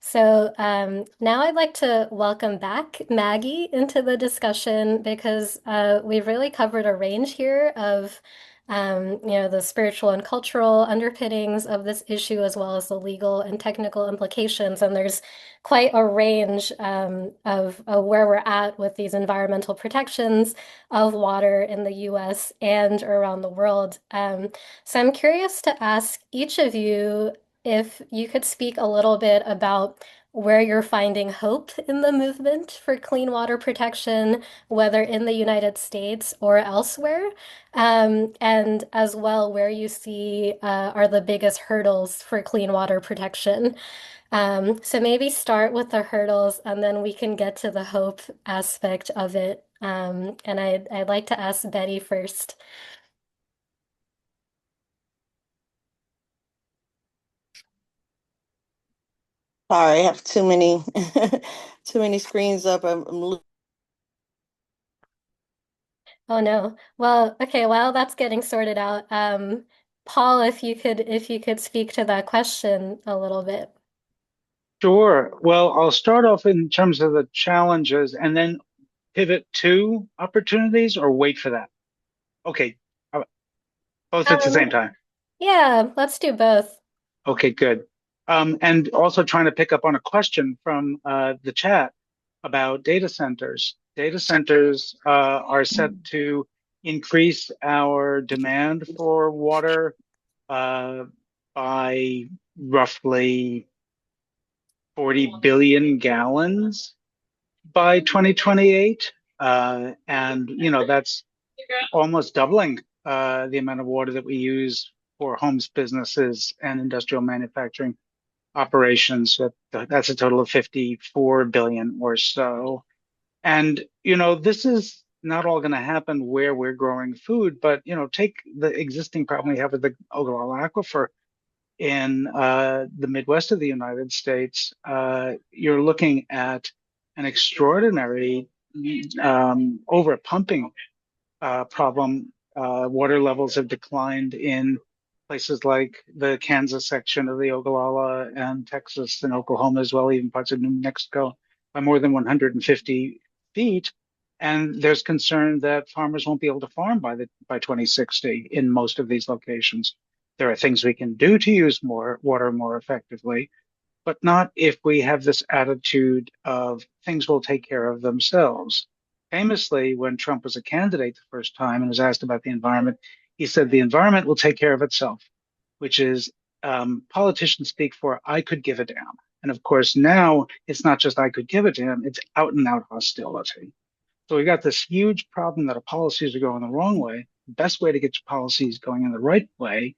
So now I'd like to welcome back Maggie into the discussion because we've really covered a range here of the spiritual and cultural underpinnings of this issue, as well as the legal and technical implications. And there's quite a range of where we're at with these environmental protections of water in the US and around the world. So I'm curious to ask each of you if you could speak a little bit about where you're finding hope in the movement for clean water protection, whether in the United States or elsewhere, and as well where you see are the biggest hurdles for clean water protection. So maybe start with the hurdles and then we can get to the hope aspect of it. And I'd like to ask Betty first. Sorry, I have too many too many screens up. Oh no. Well, okay, while that's getting sorted out, Paul, if you could speak to that question a little bit. Sure. Well, I'll start off in terms of the challenges and then pivot to opportunities or wait for that. Okay. Both at the same time. Yeah, let's do both. Okay, good. And also trying to pick up on a question from the chat about data centers. Data centers are set to increase our demand for water by roughly 40 billion gallons by 2028. And, that's almost doubling the amount of water that we use for homes, businesses, and industrial manufacturing operations. That's a total of 54 billion or so. And, this is not all going to happen where we're growing food, but, take the existing problem we have with the Ogallala Aquifer in the Midwest of the United States. You're looking at an extraordinary over pumping problem. Water levels have declined in places like the Kansas section of the Ogallala and Texas and Oklahoma as well, even parts of New Mexico, by more than 150 feet. And there's concern that farmers won't be able to farm by 2060 in most of these locations. There are things we can do to use more water more effectively, but not if we have this attitude of things will take care of themselves. Famously, when Trump was a candidate the first time and was asked about the environment, he said the environment will take care of itself, which is politicians speak for I could give a damn. And of course, now it's not just I could give a damn, it's out and out hostility. So we got this huge problem that our policies are going the wrong way. The best way to get your policies going in the right way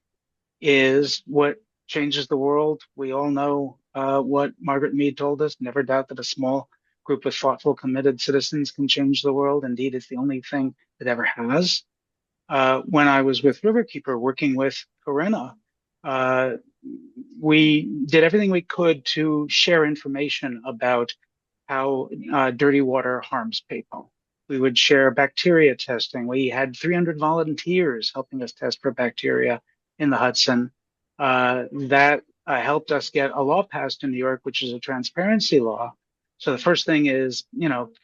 is what changes the world. We all know what Margaret Mead told us, never doubt that a small group of thoughtful, committed citizens can change the world. Indeed, it's the only thing that ever has. When I was with Riverkeeper working with Karenna, we did everything we could to share information about how dirty water harms people. We would share bacteria testing. We had 300 volunteers helping us test for bacteria in the Hudson. That helped us get a law passed in New York, which is a transparency law. So the first thing is,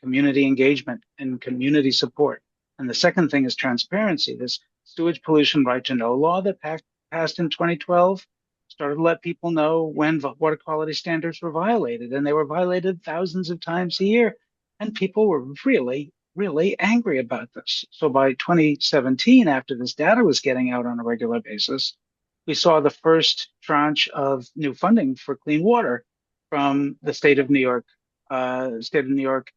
community engagement and community support. And the second thing is transparency. This sewage pollution right to know law that passed in 2012 started to let people know when water quality standards were violated, and they were violated thousands of times a year. And people were really, really angry about this. So by 2017, after this data was getting out on a regular basis, we saw the first tranche of new funding for clean water from the state of New York. State of New York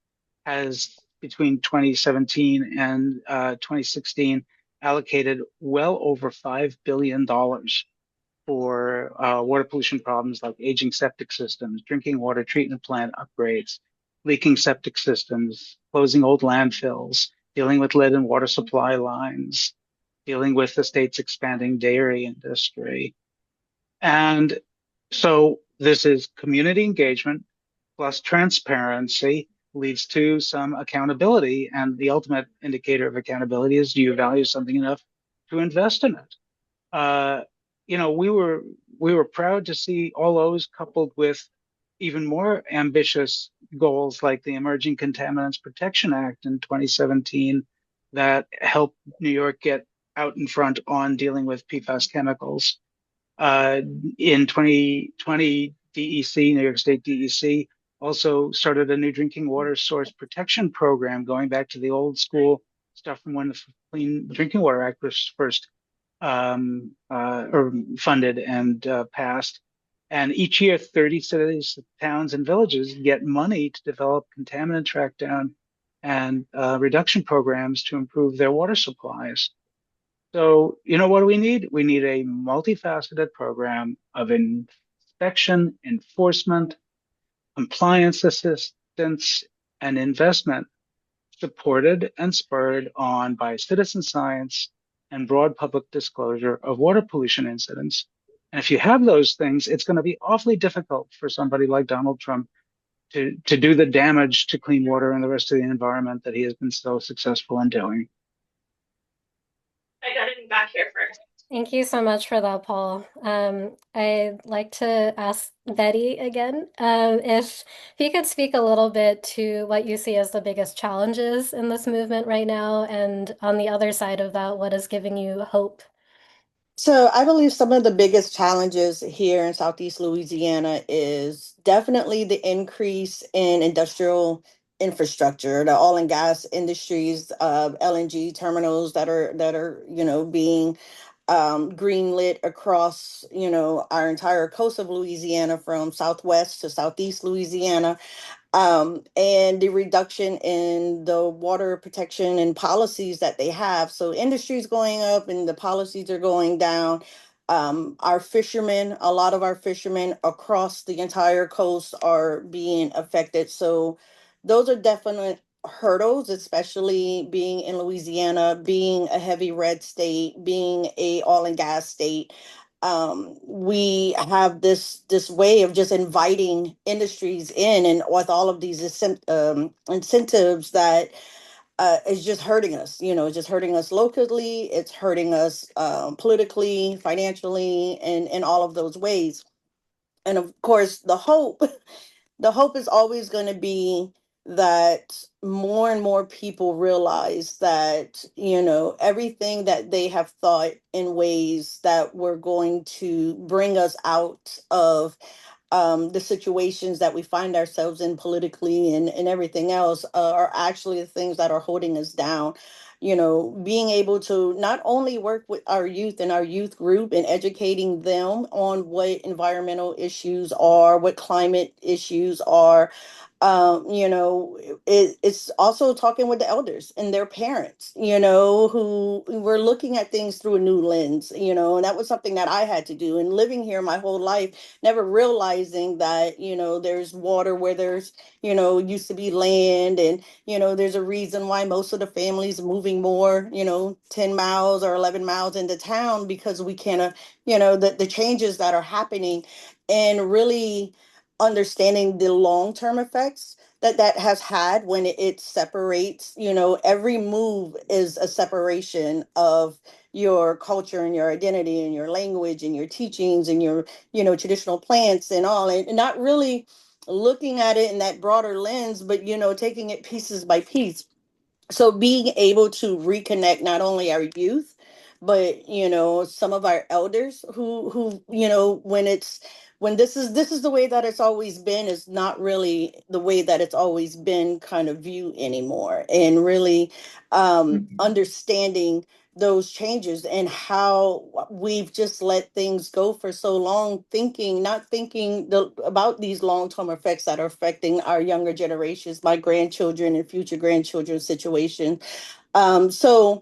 has, between 2017 and 2016, allocated well over $5 billion for water pollution problems like aging septic systems, drinking water treatment plant upgrades, leaking septic systems, closing old landfills, dealing with lead and water supply lines, dealing with the state's expanding dairy industry. And so this is community engagement plus transparency leads to some accountability. And the ultimate indicator of accountability is, do you value something enough to invest in it? We were proud to see all those coupled with even more ambitious goals like the Emerging Contaminants Protection Act in 2017 that helped New York get out in front on dealing with PFAS chemicals. In 2020, DEC, New York State DEC, also started a new drinking water source protection program going back to the old school stuff from when the Clean Drinking Water Act was first or funded and passed. And each year, 30 cities, towns, and villages get money to develop contaminant track down and reduction programs to improve their water supplies. So, what do we need? We need a multifaceted program of inspection, enforcement, compliance assistance, and investment, supported and spurred on by citizen science and broad public disclosure of water pollution incidents. And if you have those things, it's going to be awfully difficult for somebody like Donald Trump to do the damage to clean water and the rest of the environment that he has been so successful in doing. I got it back here first. Thank you so much for that, Paul. I'd like to ask Betty again, if you could speak a little bit to what you see as the biggest challenges in this movement right now, and on the other side of that, what is giving you hope? So I believe some of the biggest challenges here in Southeast Louisiana is definitely the increase in industrial infrastructure, the oil and gas industries, LNG terminals that are being greenlit across our entire coast of Louisiana, from southwest to southeast Louisiana. And the reduction in the water protection and policies that they have. So industry's going up and the policies are going down. Our fishermen, a lot of our fishermen across the entire coast are being affected. So those are definite hurdles, especially being in Louisiana, being a heavy red state, being a oil and gas state. We have this way of just inviting industries in, and with all of these incentives that is just hurting us. It's just hurting us locally. It's hurting us politically, financially, and in all of those ways. And of course, the hope is always going to be that more and more people realize that, everything that they have thought in ways that were going to bring us out of the situations that we find ourselves in politically and everything else are actually the things that are holding us down. Being able to not only work with our youth and our youth group and educating them on what environmental issues are, what climate issues are, it's also talking with the elders and their parents, who were looking at things through a new lens, and that was something that I had to do. And living here my whole life, never realizing that, there's water where there's, used to be land. And, there's a reason why most of the families moving more, 10 miles or 11 miles into town, because we can't, the changes that are happening, and really understanding the long-term effects that has had when it separates. Every move is a separation of your culture and your identity and your language and your teachings and your traditional plants and all, and not really looking at it in that broader lens, but taking it pieces by piece. So being able to reconnect not only our youth, but some of our elders who when this is the way that it's always been, is not really the way that it's always been kind of view anymore. And really understanding those changes and how we've just let things go for so long, not thinking about these long-term effects that are affecting our younger generations, my grandchildren and future grandchildren's situation. So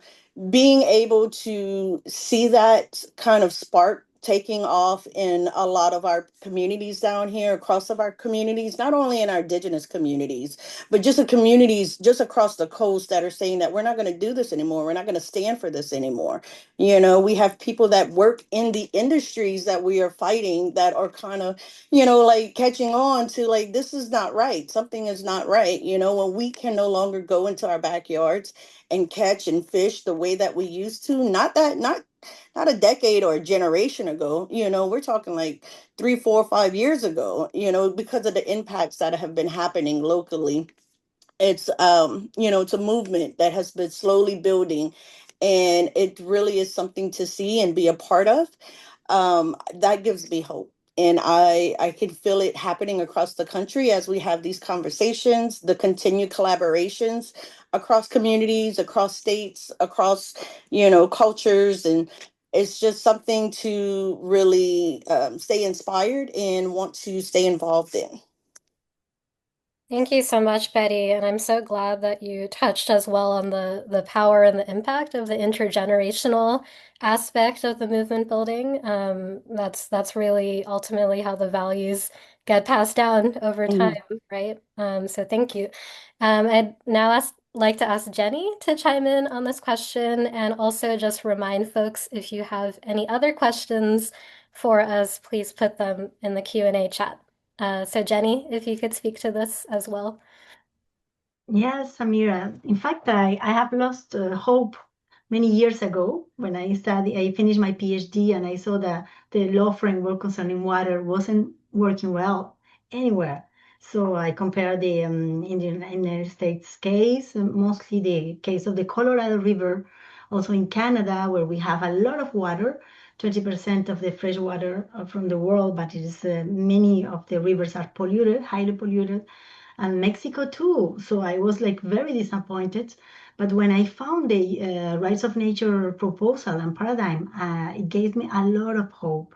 being able to see that kind of spark taking off in a lot of our communities down here, across of our communities, not only in our Indigenous communities, but just the communities just across the coast that are saying that we're not going to do this anymore. We're not going to stand for this anymore. We have people that work in the industries that we are fighting that are kind of, like catching on to, like, this is not right. Something is not right. When we can no longer go into our backyards and catch and fish the way that we used to. Not a decade or a generation ago. We're talking like 3, 4, 5 years ago. Because of the impacts that have been happening locally. It's a movement that has been slowly building, and it really is something to see and be a part of. That gives me hope. And I can feel it happening across the country as we have these conversations, the continued collaborations across communities, across states, across, cultures. And it's just something to really stay inspired and want to stay involved in. Thank you so much, Betty. And I'm so glad that you touched as well on the power and the impact of the intergenerational aspect of the movement building. That's really ultimately how the values get passed down over time, right? So thank you. I'd now like to ask Jenny to chime in on this question, and also just remind folks, if you have any other questions for us, please put them in the Q&A chat. So Jenny, if you could speak to this as well. Yes, Samira. In fact, I have lost hope many years ago when I finished my PhD, and I saw that the law framework concerning water wasn't working well anywhere. So I compared the United States case, mostly the case of the Colorado River, also in Canada, where we have a lot of water, 20% of the fresh water from the world, but it is many of the rivers are polluted, highly polluted, and Mexico too. So I was like very disappointed. But when I found the rights of nature proposal and paradigm, it gave me a lot of hope.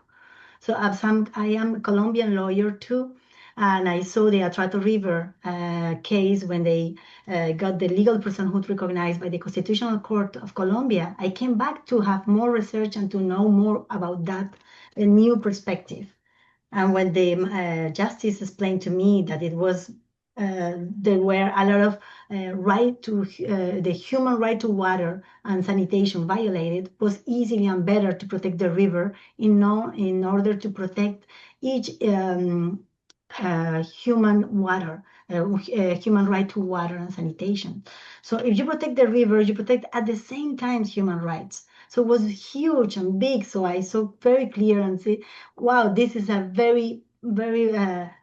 So I am a Colombian lawyer too, and I saw the Atrato River case when they got the legal personhood recognized by the Constitutional Court of Colombia. I came back to have more research and to know more about that new perspective. And when the justice explained to me that it was there were a lot of the human right to water and sanitation violated, was easily and better to protect the river in order to protect each human right to water and sanitation. So if you protect the river, you protect at the same time human rights. So it was huge and big. So I saw very clear and say, wow, this is a very, very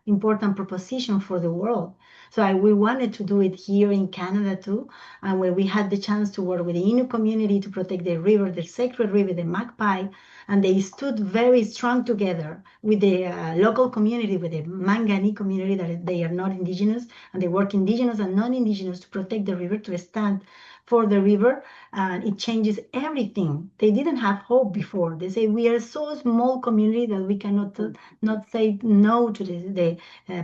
important proposition for the world. So we wanted to do it here in Canada too. And when we had the chance to work with the Innu community to protect the river, the sacred river, the Magpie, and they stood very strong together with the local community, with the Mangani community, that they are not Indigenous, and they work Indigenous and non-Indigenous to protect the river, to stand for the river, and it changes everything. They didn't have hope before. They say we are so small community that we cannot not say no to the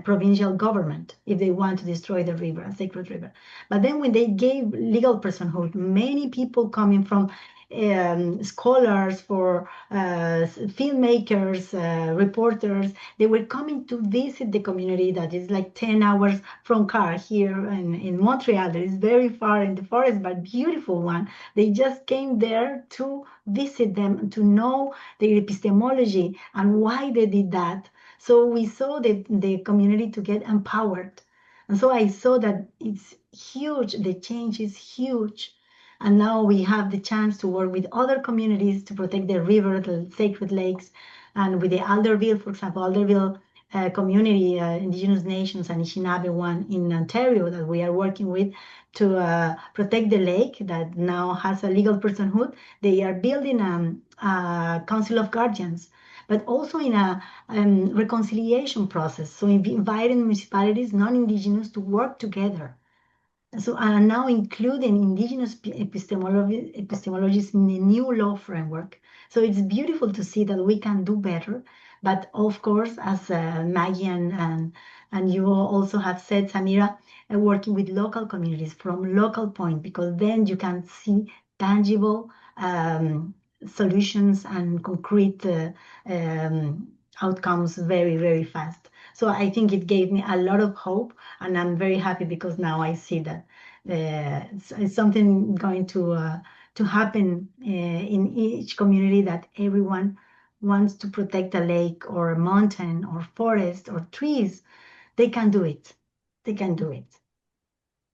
provincial government if they want to destroy the river, a sacred river. But then when they gave legal personhood, many people coming from scholars, for filmmakers, reporters, they were coming to visit the community that is like 10 hours from car here in Montreal. That is very far in the forest, but beautiful one. They just came there to visit them, to know their epistemology and why they did that. So we saw the community to get empowered. And so I saw that it's huge, the change is huge. And now we have the chance to work with other communities to protect the river, the sacred lakes, and with the Alderville, for example, Alderville community, Indigenous nations, and Anishinaabe one in Ontario that we are working with to protect the lake that now has a legal personhood. They are building a council of guardians, but also in a reconciliation process. So inviting municipalities, non-Indigenous, to work together. So are now including Indigenous epistemologies in the new law framework. So it's beautiful to see that we can do better. But of course, as Maggie and you also have said, Samira, working with local communities from local point, because then you can see tangible solutions and concrete outcomes very, very fast. So I think it gave me a lot of hope, and I'm very happy because now I see that it's something going to happen in each community, that everyone wants to protect a lake or a mountain or forest or trees. They can do it. They can do it.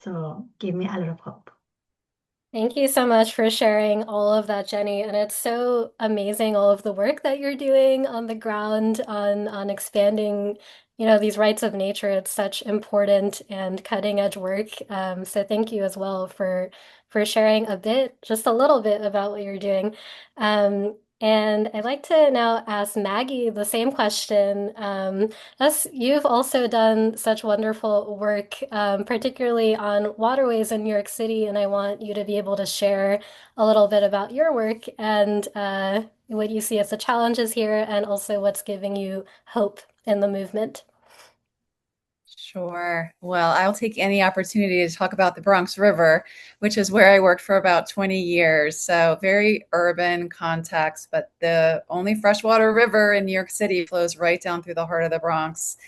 So give me a lot of hope. Thank you so much for sharing all of that, Jenny. And it's so amazing, all of the work that you're doing on the ground on expanding, these rights of nature. It's such important and cutting edge work. So thank you as well for sharing just a little bit about what you're doing. And I'd like to now ask Maggie the same question. You've also done such wonderful work, particularly on waterways in New York City, and I want you to be able to share a little bit about your work and what you see as the challenges here, and also what's giving you hope in the movement. Sure. Well, I'll take any opportunity to talk about the Bronx River, which is where I worked for about 20 years. So very urban context, but the only freshwater river in New York City flows right down through the heart of the Bronx,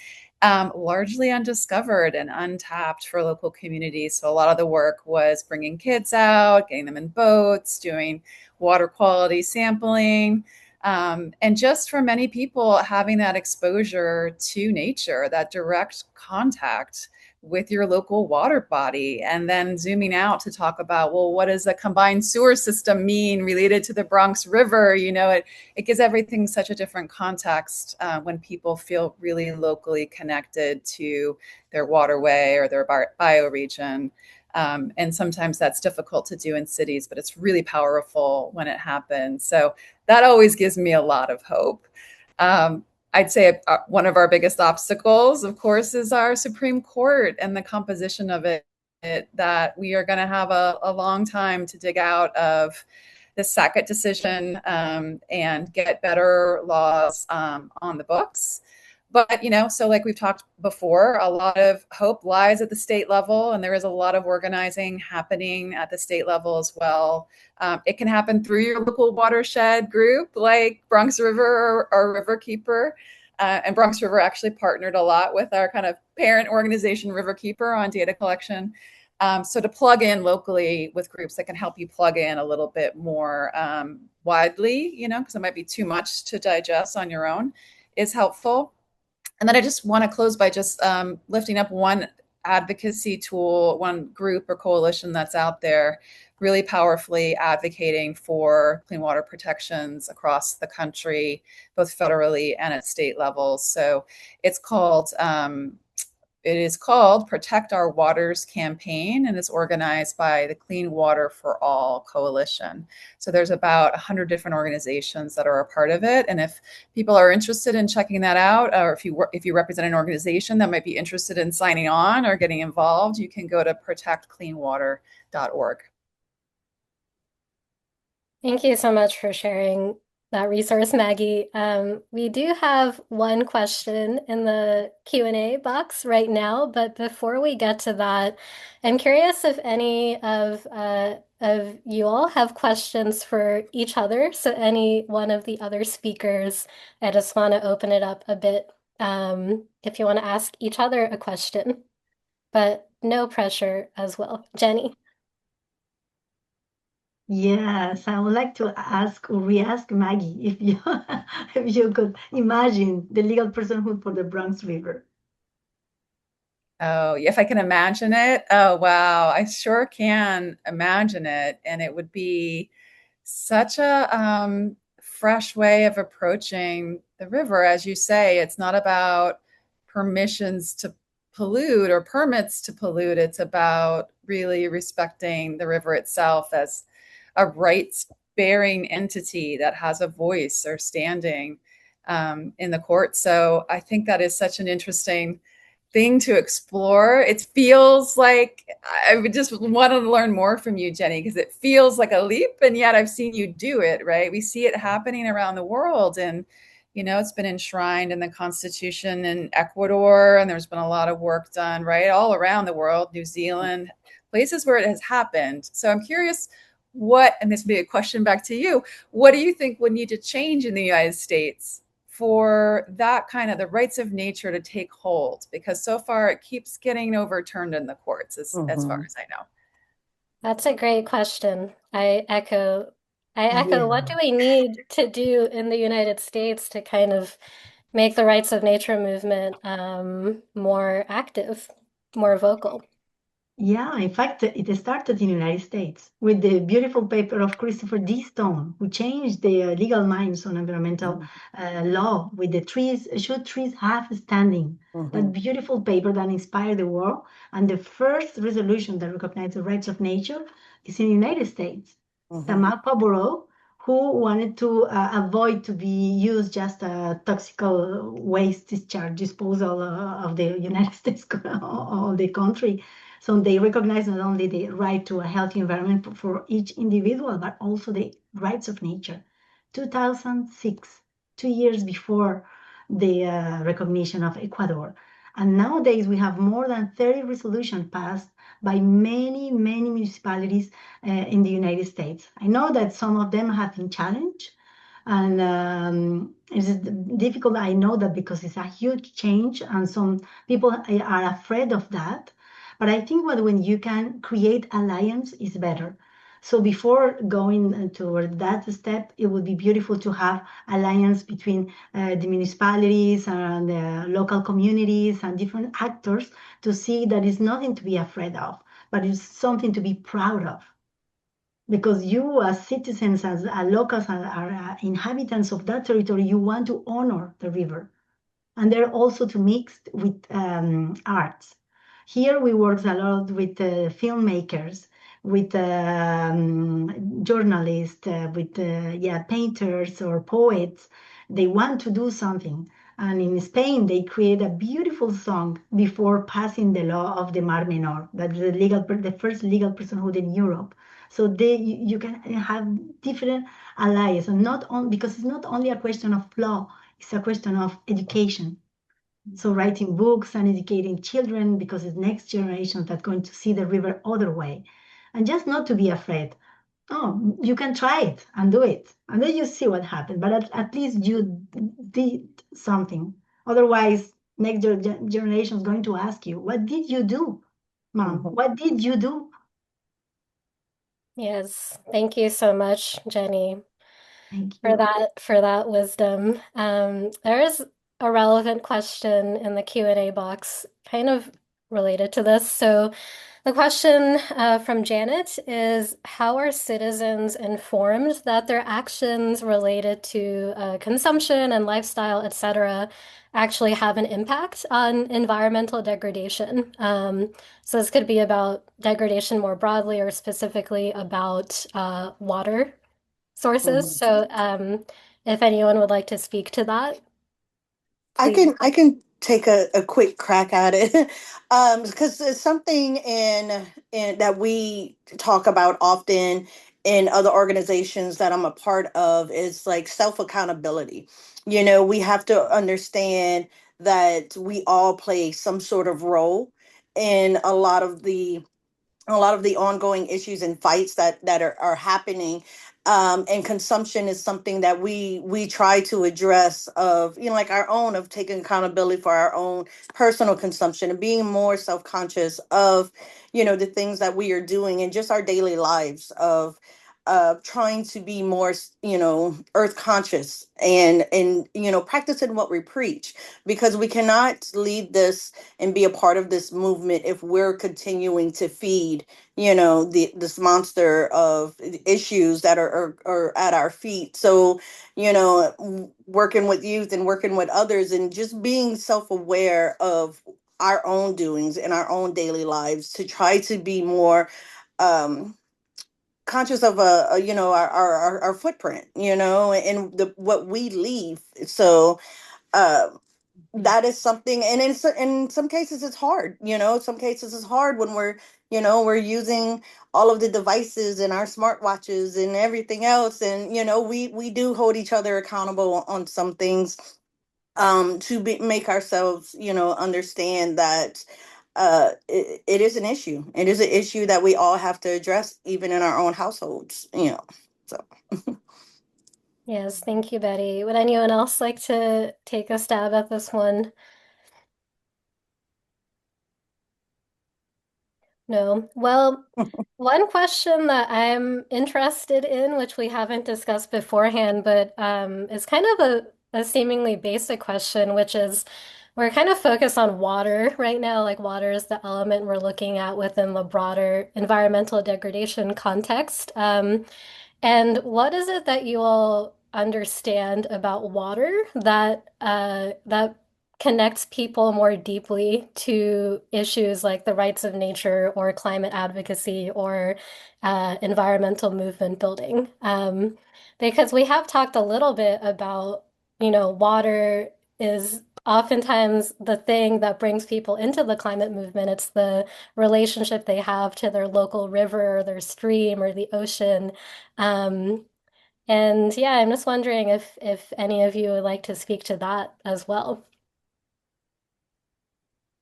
largely undiscovered and untapped for local communities. So a lot of the work was bringing kids out, getting them in boats, doing water quality sampling. And just for many people, having that exposure to nature, that direct contact with your local water body, and then zooming out to talk about, well, what does a combined sewer system mean related to the Bronx River? It gives everything such a different context when people feel really locally connected to their waterway or their bioregion. And sometimes that's difficult to do in cities, but it's really powerful when it happens. So that always gives me a lot of hope. I'd say one of our biggest obstacles, of course, is our Supreme Court and the composition of it, that we are going to have a long time to dig out of the Sackett decision and get better laws on the books. But, so like we've talked before, a lot of hope lies at the state level, and there is a lot of organizing happening at the state level as well. It can happen through your local watershed group, like Bronx River or Riverkeeper. And Bronx River actually partnered a lot with our kind of parent organization, Riverkeeper, on data collection. So to plug in locally with groups that can help you plug in a little bit more widely, because it might be too much to digest on your own, is helpful. And then I just want to close by just lifting up one advocacy tool, one group or coalition that's out there really powerfully advocating for clean water protections across the country, both federally and at state levels. So it is called Protect Our Waters Campaign, and it's organized by the Clean Water for All Coalition. So there's about 100 different organizations that are a part of it. And if people are interested in checking that out, or if you represent an organization that might be interested in signing on or getting involved, you can go to protectcleanwater.org. Thank you so much for sharing that resource, Maggie. We do have one question in the Q&A box right now, but before we get to that, I'm curious if any of you all have questions for each other. So any one of the other speakers, I just want to open it up a bit, if you want to ask each other a question, but no pressure as well. Jenny. Yes, I would like to ask or re-ask Maggie if you if you could imagine the legal personhood for the Bronx River. Oh, if I can imagine it. Oh, wow. I sure can imagine it. And it would be such a fresh way of approaching the river. As you say, it's not about permissions to pollute or permits to pollute. It's about really respecting the river itself as a rights-bearing entity that has a voice or standing in the court. So I think that is such an interesting thing to explore. It feels like I would just want to learn more from you, Jenny, because it feels like a leap, and yet I've seen you do it, right? We see it happening around the world, and it's been enshrined in the Constitution in Ecuador, and there's been a lot of work done, right, all around the world, New Zealand, places where it has happened. So I'm curious and this would be a question back to you, what do you think would need to change in the United States for that kind of the rights of nature to take hold? Because so far it keeps getting overturned in the courts, as far as I know. That's a great question. Yeah. What do we need to do in the United States to kind of make the rights of nature movement more active, more vocal? Yeah, in fact, it started in the United States with the beautiful paper of Christopher D. Stone, who changed the legal minds on environmental law with the trees, should trees have standing? That beautiful paper that inspired the world. And the first resolution that recognized the rights of nature is in the United States. Tamaulipas Borough, who wanted to avoid to be used just a toxical waste discharge disposal of the United States of the country. So they recognize not only the right to a healthy environment for each individual, but also the rights of nature. 2006, 2 years before the recognition of Ecuador. And nowadays we have more than 30 resolutions passed by many, many municipalities in the United States. I know that some of them have been challenged, and it's difficult. I know that because it's a huge change, and some people are afraid of that. But I think when you can create alliance is better. So before going toward that step, it would be beautiful to have alliance between the municipalities and the local communities and different actors to see that it's nothing to be afraid of, but it's something to be proud of. Because you as citizens, as locals, are inhabitants of that territory, you want to honor the river. And they're also to mix with arts. Here we work a lot with filmmakers, with journalists, with painters or poets. They want to do something. And in Spain, they create a beautiful song before passing the law of the Mar Menor, that's the first legal personhood in Europe. So you can have different allies, and not on because it's not only a question of law, it's a question of education. So writing books and educating children, because it's next generation that's going to see the river other way. And just not to be afraid. Oh, you can try it and do it. And then you see what happened. But at least you did something. Otherwise, next generation is going to ask you, what did you do, Mom? What did you do? Yes, thank you so much, Jenny, Thank for you. that wisdom. There is a relevant question in the Q&A box, kind of related to this. So the question from Janet is, how are citizens informed that their actions related to consumption and lifestyle, etc., actually have an impact on environmental degradation? So this could be about degradation more broadly, or specifically about water sources. So if anyone would like to speak to that, please. I can take a quick crack at it because it's something in that we talk about often in other organizations that I'm a part of is like self accountability. We have to understand that we all play some sort of role in a lot of the ongoing issues and fights that are happening. And consumption is something that we try to address, of like our own, of taking accountability for our own personal consumption and being more self-conscious of the things that we are doing in just our daily lives, of trying to be more earth conscious, and practicing what we preach, because we cannot lead this and be a part of this movement if we're continuing to feed this monster of issues that are at our feet. So working with youth and working with others, and just being self-aware of our own doings in our own daily lives, to try to be more um conscious of our footprint, and what we leave. So that is something, and in some cases it's hard. Some cases it's hard when we're using all of the devices and our smartwatches and everything else, and we do hold each other accountable on some things, make ourselves understand that it is an issue. It is an issue that we all have to address, even in our own households. So Yes, thank you, Betty. Would anyone else like to take a stab at this one? No. Well, one question that I'm interested in, which we haven't discussed beforehand, but is kind of a seemingly basic question, which is we're kind of focused on water right now. Like, water is the element we're looking at within the broader environmental degradation context. And what is it that you all understand about water that connects people more deeply to issues like the rights of nature or climate advocacy or environmental movement building? Because we have talked a little bit about, water is oftentimes the thing that brings people into the climate movement. It's the relationship they have to their local river or their stream or the ocean. Um, and yeah, I'm just wondering if any of you would like to speak to that as well.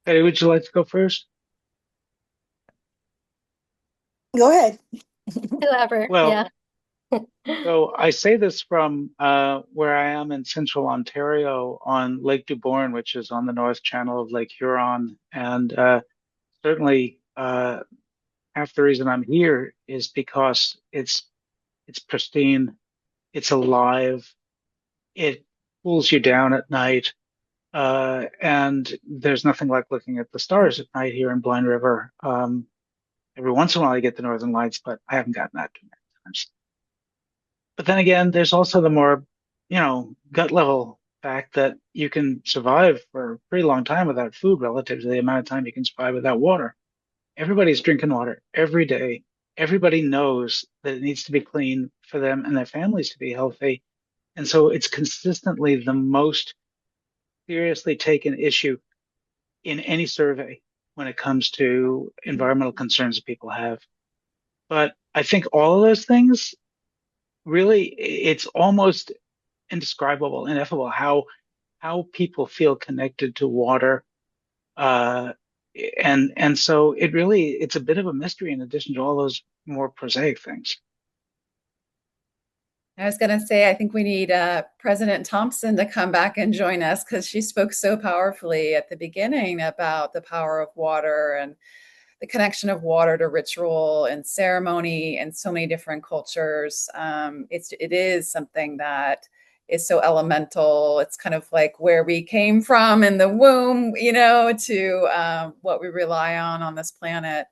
Hey, would you like to go first? go ahead. Whoever, Well, yeah. so I say this from where I am in central Ontario on Lake Duborne, which is on the north channel of Lake Huron. And certainly half the reason I'm here is because it's pristine, it's alive, it cools you down at night. And there's nothing like looking at the stars at night here in Blind River. Every once in a while I get the Northern Lights, but I haven't gotten that too many times. But then again, there's also the more, gut level fact that you can survive for a pretty long time without food relative to the amount of time you can survive without water. Everybody's drinking water every day. Everybody knows that it needs to be clean for them and their families to be healthy. And so it's consistently the most seriously taken issue in any survey when it comes to environmental concerns that people have. But I think all of those things really, it's almost indescribable, ineffable how people feel connected to water. Uh, and so it's a bit of a mystery in addition to all those more prosaic things. I was going to say, I think we need President Thompson to come back and join us, because she spoke so powerfully at the beginning about the power of water and the connection of water to ritual and ceremony and so many different cultures. It is something that is so elemental. It's kind of like where we came from in the womb, to what we rely on this planet.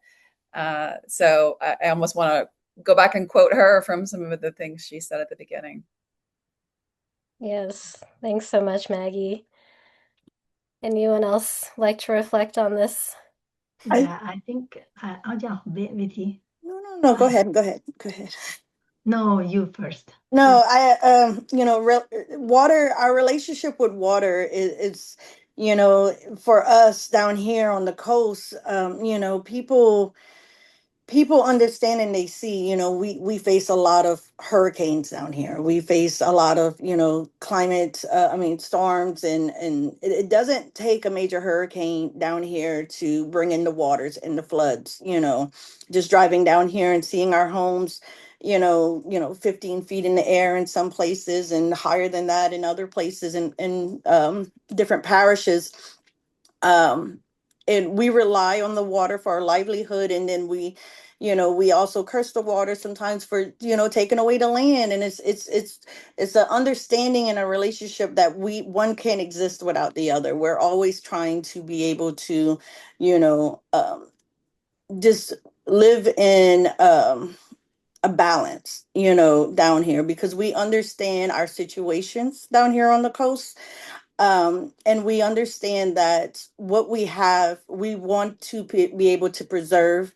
So I almost want to go back and quote her from some of the things she said at the beginning. Yes, thanks so much, Maggie. Anyone else like to reflect on this? Yeah, I think, oh yeah, Vicky. No, go ahead. No, you first. No, water, our relationship with water is for us down here on the coast, people people understand and they see, we face a lot of hurricanes down here. We face a lot of, climate, storms, and it doesn't take a major hurricane down here to bring in the waters and the floods. Just driving down here and seeing our homes, 15 feet in the air in some places and higher than that in other places, in different parishes. um, and we rely on the water for our livelihood, and then we also curse the water sometimes for taking away the land. And it's an understanding and a relationship that one can't exist without the other. We're always trying to be able to you know just live in a balance, down here, because we understand our situations down here on the coast. And we understand that what we have, we want to be able to preserve,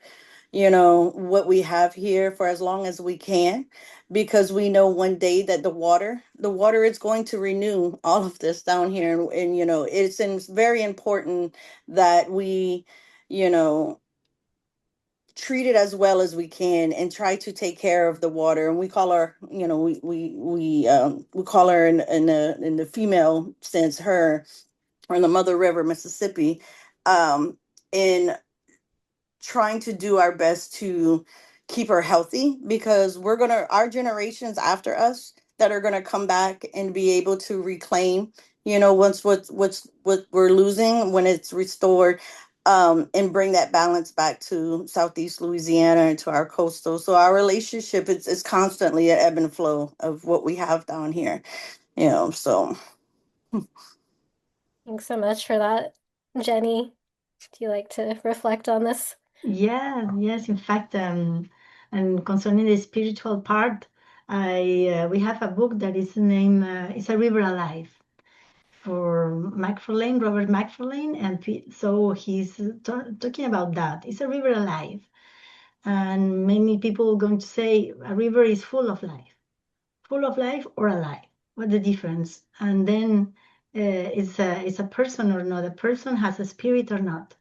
what we have here for as long as we can, because we know one day that the water is going to renew all of this down here. And it's very important that we, you know, treat it as well as we can and try to take care of the water. And we call her, we call her in the female sense, her, or in the Mother River, Mississippi, in trying to do our best to keep her healthy, because our generations after us that are gonna come back and be able to reclaim, once what we're losing, when it's restored, and bring that balance back to Southeast Louisiana and to our coastal. So our relationship is constantly an ebb and flow of what we have down here, so. Thanks so much for that, Jenny. Do you like to reflect on this? Yeah, yes. In fact, and concerning the spiritual part, I we have a book that is named "Is a River Alive?" for McFarlane, Robert McFarlane, and so he's talking about that. Is a river alive? And many people are going to say a river is full of life or alive. What the difference? And then is a person or not? A person has a spirit or not?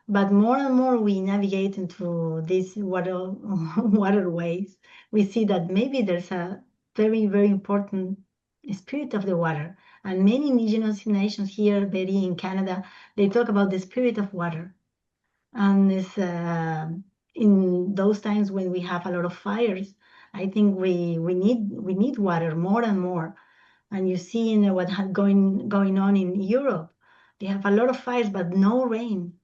But more and more we navigate into these waterways, we see that maybe there's a very, very important spirit of the water. And many indigenous nations here, very in Canada, they talk about the spirit of water. And it's, in those times when we have a lot of fires, I think we need water more and more. And you see in what going on in Europe, they have a lot of fires, but no rain.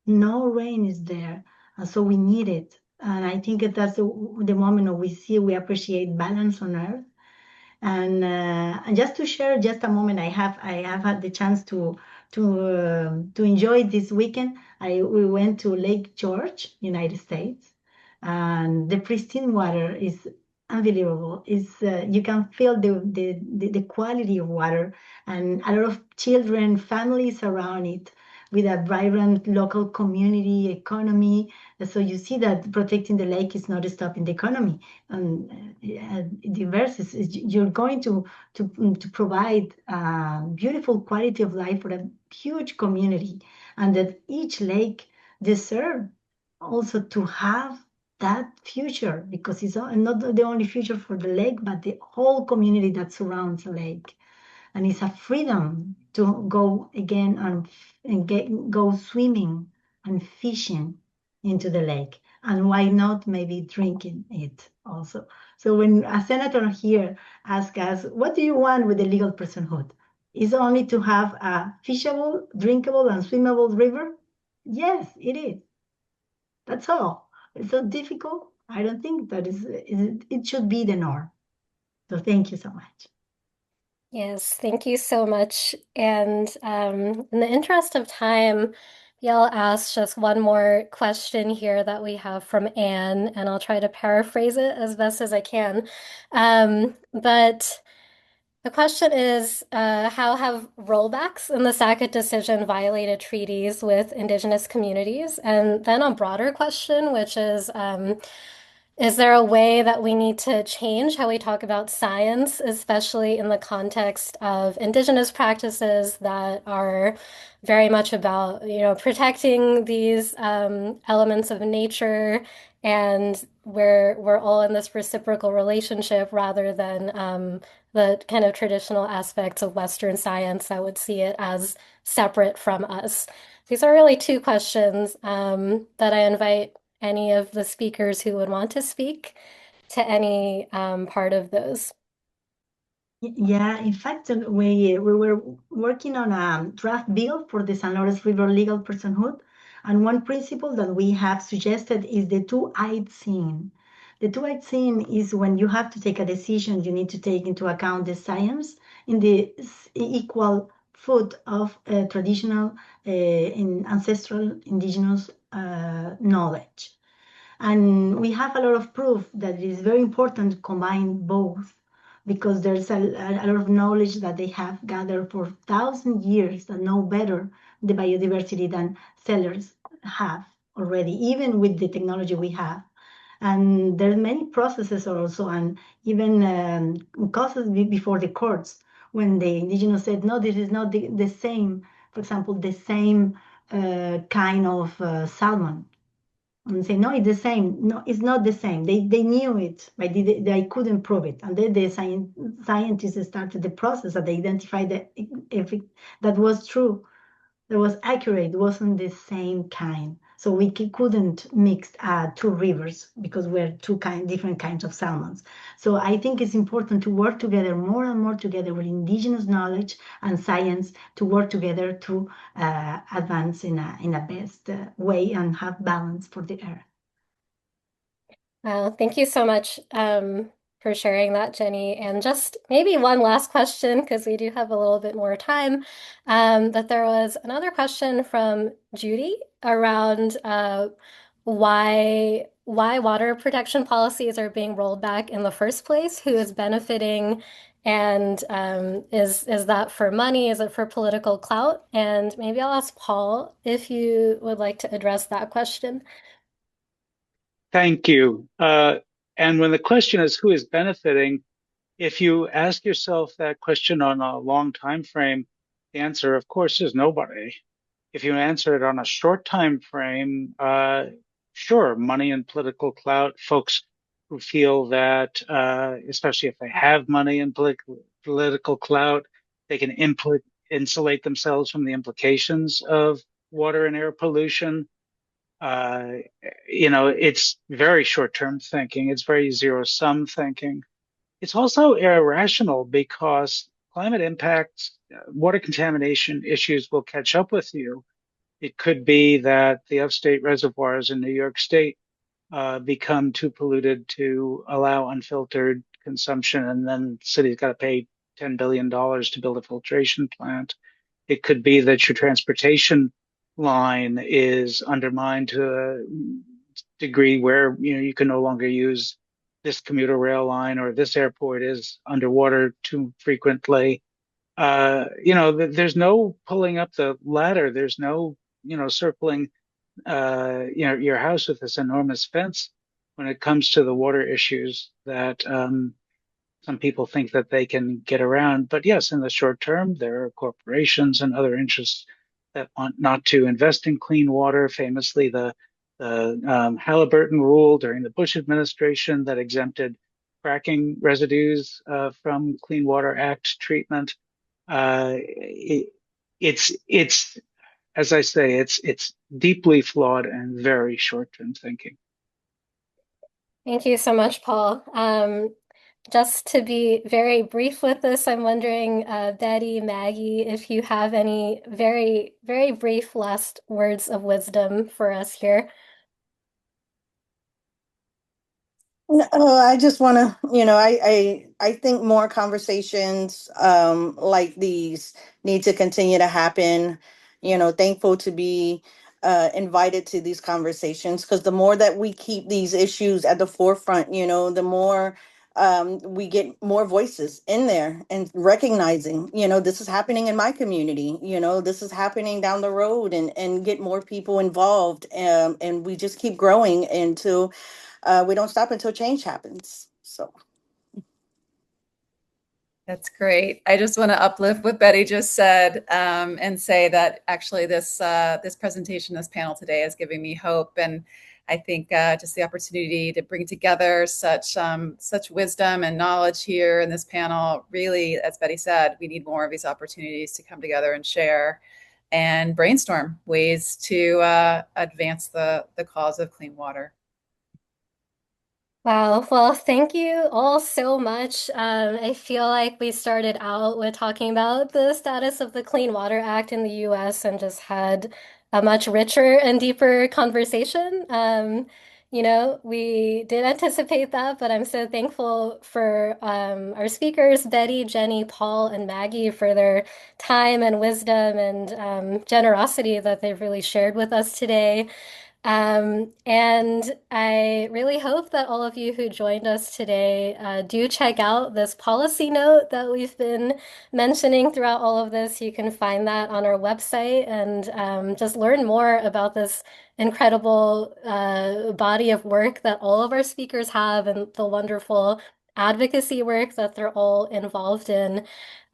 No rain is there, and so we need it. And I think that's the moment we appreciate balance on earth. And just to share just a moment, I have had the chance to enjoy this weekend. We went to Lake George, United States, and the pristine water is unbelievable. It's you can feel the quality of water, and a lot of children, families around it, with a vibrant local community economy. So you see that protecting the lake is not stopping the economy. Diverse you're going to provide beautiful quality of life for a huge community, and that each lake deserve also to have that future, because it's not the only future for the lake, but the whole community that surrounds the lake. And it's a freedom to go again and go swimming and fishing into the lake, and why not maybe drinking it also. So when a senator here asks us, what do you want with the legal personhood? Is only to have a fishable, drinkable, and swimmable river? Yes, it is. That's all. It's so difficult. I don't think that it should be the norm. So thank you so much. Yes, thank you so much. And in the interest of time, yeah, I'll ask just one more question here that we have from Anne, and I'll try to paraphrase it as best as I can. But the question is, how have rollbacks in the Sackett decision violated treaties with Indigenous communities? And then a broader question, which is there a way that we need to change how we talk about science, especially in the context of Indigenous practices that are very much about, protecting these elements of nature and we're all in this reciprocal relationship rather than the kind of traditional aspects of Western science that would see it as separate from us. These are really two questions that I invite any of the speakers who would want to speak to any part of those. Yeah, in fact, we were working on a draft bill for the San Lawrence River legal personhood, and one principle that we have suggested is the two-eyed seeing. The two-eyed seeing is when you have to take a decision, you need to take into account the science in the equal foot of traditional in ancestral indigenous knowledge. And we have a lot of proof that it is very important to combine both because there's a lot of knowledge that they have gathered for 1,000 years that know better the biodiversity than sellers have already, even with the technology we have. And there are many processes also, and even causes before the courts when the indigenous said, no, this is not the same, for example, the same kind of salmon and say, no, it's the same. No, it's not the same. They knew it, but they couldn't prove it. And then the scientists started the process that they identified that if that was true, that was accurate, wasn't the same kind. So we couldn't mix two rivers because we're different kinds of salmons. So I think it's important to work together more and more together with indigenous knowledge and science to work together to advance in a best way and have balance for the earth. Well, thank you so much for sharing that, Jenny. And just maybe one last question, because we do have a little bit more time. That there was another question from Judy around why water protection policies are being rolled back in the first place, who is benefiting, and is that for money? Is it for political clout? And maybe I'll ask Paul if you would like to address that question. Thank you. And when the question is who is benefiting, if you ask yourself that question on a long time frame, the answer, of course, is nobody. If you answer it on a short time frame, sure, money and political clout, folks who feel that, especially if they have money and political clout, they can insulate themselves from the implications of water and air pollution. It's very short-term thinking. It's very zero-sum thinking. It's also irrational because climate impacts, water contamination issues will catch up with you. It could be that the upstate reservoirs in New York State become too polluted to allow unfiltered consumption, and then the city's got to pay $10 billion to build a filtration plant. It could be that your transportation line is undermined to a degree where you can no longer use this commuter rail line, or this airport is underwater too frequently. There's no pulling up the ladder. There's no circling your house with this enormous fence when it comes to the water issues that some people think that they can get around. But yes, in the short term, there are corporations and other interests that want not to invest in clean water. Famously, the Halliburton rule during the Bush administration that exempted fracking residues from Clean Water Act treatment. It's as I say, it's deeply flawed and very short-term thinking. Thank you so much, Paul. Just to be very brief with this, I'm wondering, Betty, Maggie, if you have any very, very brief last words of wisdom for us here. No, I just want to, I think more conversations like these need to continue to happen. Thankful to be invited to these conversations, because the more that we keep these issues at the forefront, the more we get more voices in there and recognizing, this is happening in my community, this is happening down the road, and get more people involved. And we just keep growing until we don't stop until change happens. So that's great. I just want to uplift what Betty just said, and say that actually this presentation, this panel today is giving me hope. And I think just the opportunity to bring together such wisdom and knowledge here in this panel, really, as Betty said, we need more of these opportunities to come together and share and brainstorm ways to advance the cause of clean water. Wow. Well, thank you all so much. I feel like we started out with talking about the status of the Clean Water Act in the US and just had a much richer and deeper conversation. We did anticipate that, but I'm so thankful for our speakers, Betty, Jenny, Paul, and Maggie, for their time and wisdom and generosity that they've really shared with us today. And I really hope that all of you who joined us today do check out this policy note that we've been mentioning throughout all of this. You can find that on our website and just learn more about this incredible body of work that all of our speakers have and the wonderful advocacy work that they're all involved in.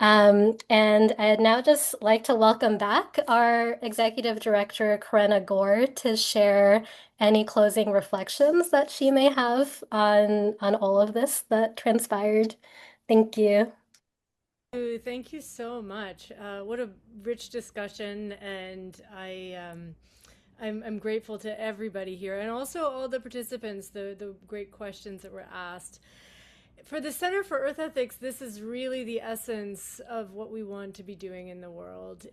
And I'd now just like to welcome back our Executive Director, Karenna Gore, to share any closing reflections that she may have on all of this that transpired. Thank you. Thank you so much. What a rich discussion, and I'm grateful to everybody here, and also all the participants, the great questions that were asked. For the Center for Earth Ethics, this is really the essence of what we want to be doing in the world.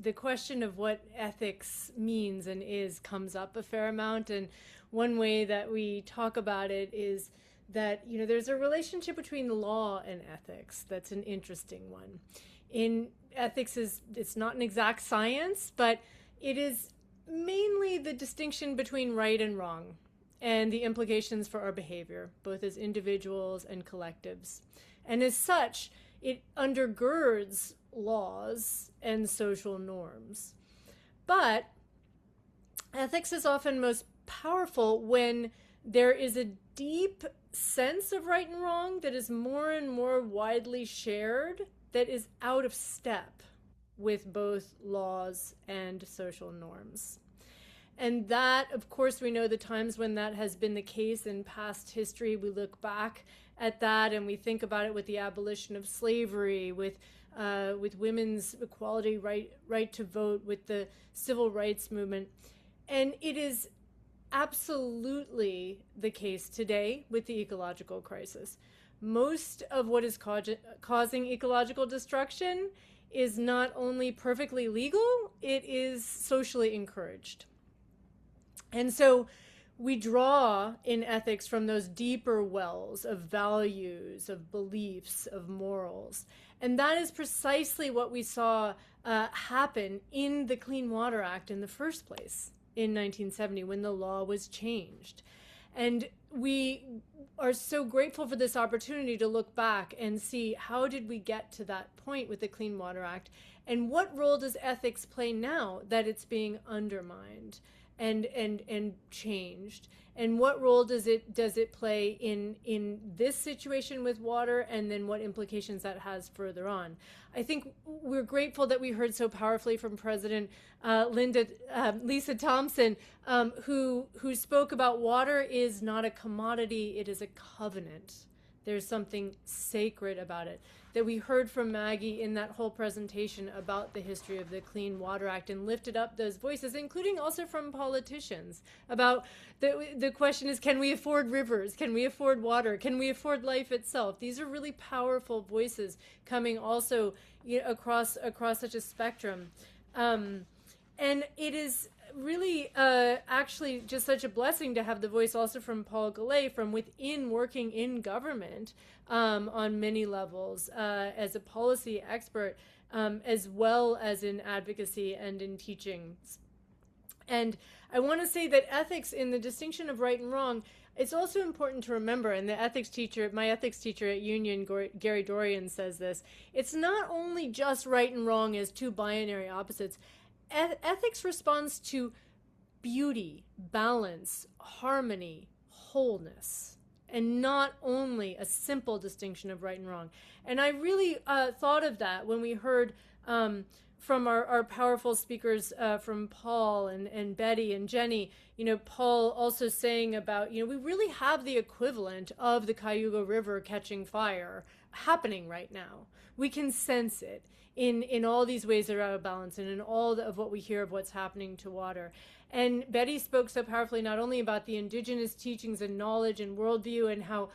The question of what ethics means and is comes up a fair amount, and one way that we talk about it is that there's a relationship between law and ethics that's an interesting one. In ethics, it's not an exact science, but it is mainly the distinction between right and wrong, and the implications for our behavior, both as individuals and collectives. And as such, it undergirds laws and social norms. But ethics is often most powerful when there is a deep sense of right and wrong that is more and more widely shared, that is out of step with both laws and social norms. And that, of course, we know the times when that has been the case in past history. We look back at that and we think about it with the abolition of slavery, with women's equality, right to vote, with the civil rights movement. And it is absolutely the case today with the ecological crisis. Most of what is causing ecological destruction is not only perfectly legal, it is socially encouraged. And so we draw in ethics from those deeper wells of values, of beliefs, of morals. And that is precisely what we saw happen in the Clean Water Act in the first place in 1970 when the law was changed. And we are so grateful for this opportunity to look back and see how did we get to that point with the Clean Water Act, and what role does ethics play now that it's being undermined and changed, and what role does it play in this situation with water, and then what implications that has further on. I think we're grateful that we heard so powerfully from President Lisa Thompson, who spoke about water is not a commodity, it is a covenant. There's something sacred about it. That we heard from Maggie in that whole presentation about the history of the Clean Water Act, and lifted up those voices, including also from politicians, about the question is, can we afford rivers? Can we afford water? Can we afford life itself? These are really powerful voices coming also across such a spectrum. And it is really actually just such a blessing to have the voice also from Paul Gallay from within, working in government on many levels as a policy expert, as well as in advocacy and in teaching. And I want to say that ethics, in the distinction of right and wrong, it's also important to remember, and my ethics teacher at Union, Gary Dorian, says this, it's not only just right and wrong as two binary opposites. Ethics responds to beauty, balance, harmony, wholeness, and not only a simple distinction of right and wrong. And I really thought of that when we heard from our powerful speakers, from Paul and Betty and Jenny. Paul also saying about, we really have the equivalent of the Cayuga River catching fire happening right now. We can sense it in all these ways that are out of balance, and in all of what we hear of what's happening to water. And Betty spoke so powerfully not only about the indigenous teachings and knowledge and worldview, and how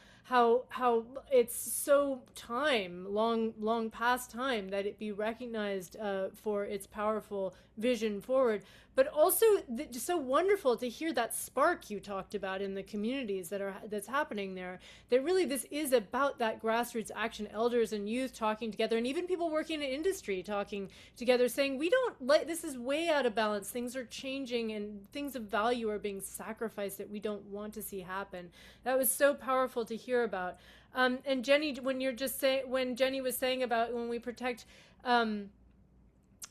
it's so long past time that it be recognized for its powerful vision forward, but also so wonderful to hear that spark you talked about in the communities that's happening there. That really this is about that grassroots action, elders and youth talking together, and even people working in industry talking together, saying we don't like this, is way out of balance. Things are changing, and things of value are being sacrificed that we don't want to see happen. That was so powerful to hear about. And Jenny, when Jenny was saying about when we protect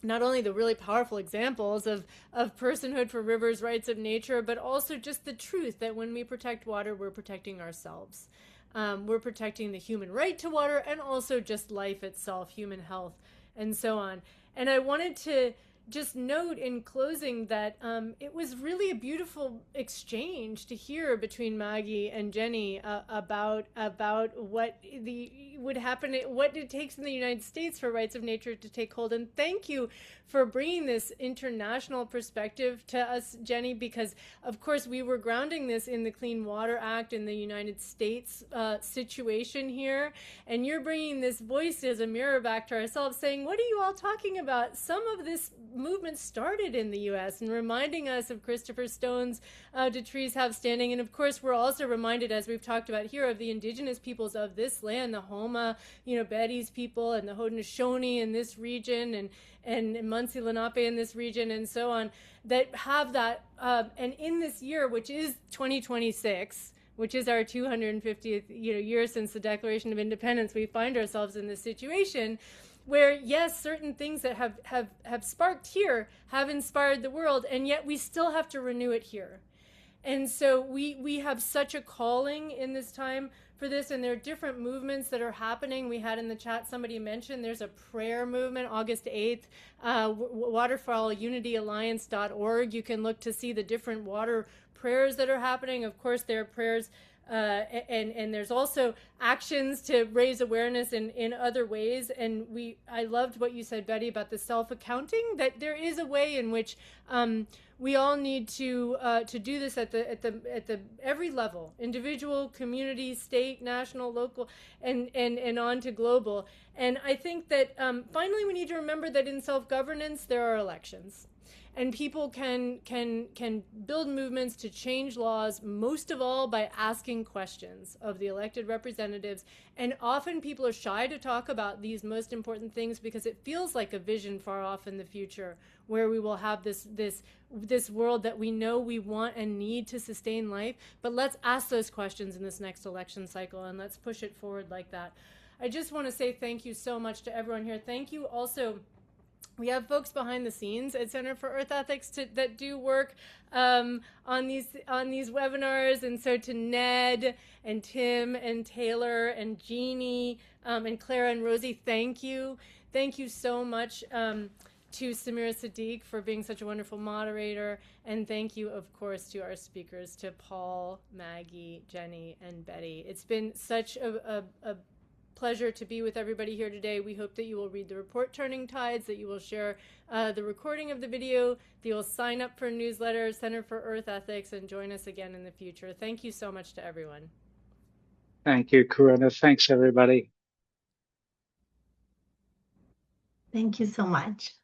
not only the really powerful examples of personhood for rivers, rights of nature, but also just the truth that when we protect water, we're protecting ourselves. We're protecting the human right to water, and also just life itself, human health, and so on. And I wanted to just note in closing that it was really a beautiful exchange to hear between Maggie and Jenny about what would happen, what it takes in the United States for rights of nature to take hold. And thank you for bringing this international perspective to us, Jenny, because of course we were grounding this in the Clean Water Act in the United States situation here, and you're bringing this voice as a mirror back to ourselves, saying, what are you all talking about? Some of this movement started in the U.S. and reminding us of Christopher Stone's Do Trees Have Standing? And of course, we're also reminded, as we've talked about here, of the indigenous peoples of this land, the Homa, Betty's people, and the Haudenosaunee in this region, and Munsee Lenape in this region, and so on, that have that. And in this year, which is 2026, which is our 250th year since the Declaration of Independence, we find ourselves in this situation where, yes, certain things that have sparked here have inspired the world, and yet we still have to renew it here. And so we have such a calling in this time for this, and there are different movements that are happening. We had in the chat, somebody mentioned there's a prayer movement, August 8th, waterfallunityalliance.org. You can look to see the different water prayers that are happening. Of course, there are prayers and there's also actions to raise awareness in other ways. And I loved what you said, Betty, about the self-accounting, that there is a way in which we all need to do this at the every level, individual, community, state, national, local, and on to global. And I think that finally we need to remember that in self-governance there are elections. And people can build movements to change laws, most of all by asking questions of the elected representatives. And often people are shy to talk about these most important things because it feels like a vision far off in the future, where we will have this world that we know we want and need to sustain life. But let's ask those questions in this next election cycle, and let's push it forward like that. I just want to say thank you so much to everyone here. Thank you also. We have folks behind the scenes at Center for Earth Ethics that do work on these webinars, and so to Ned and Tim and Taylor and Jeannie and Clara and Rosie, thank you so much to Samira Sadiq for being such a wonderful moderator, and thank you, of course, to our speakers, to Paul, Maggie, Jenny, and Betty. It's been such a pleasure to be with everybody here today. We hope that you will read the report Turning Tides, that you will share the recording of the video, that you will sign up for newsletters, Center for Earth Ethics, and join us again in the future. Thank you so much to everyone. Thank you, Karenna. Thanks, everybody. Thank you so much.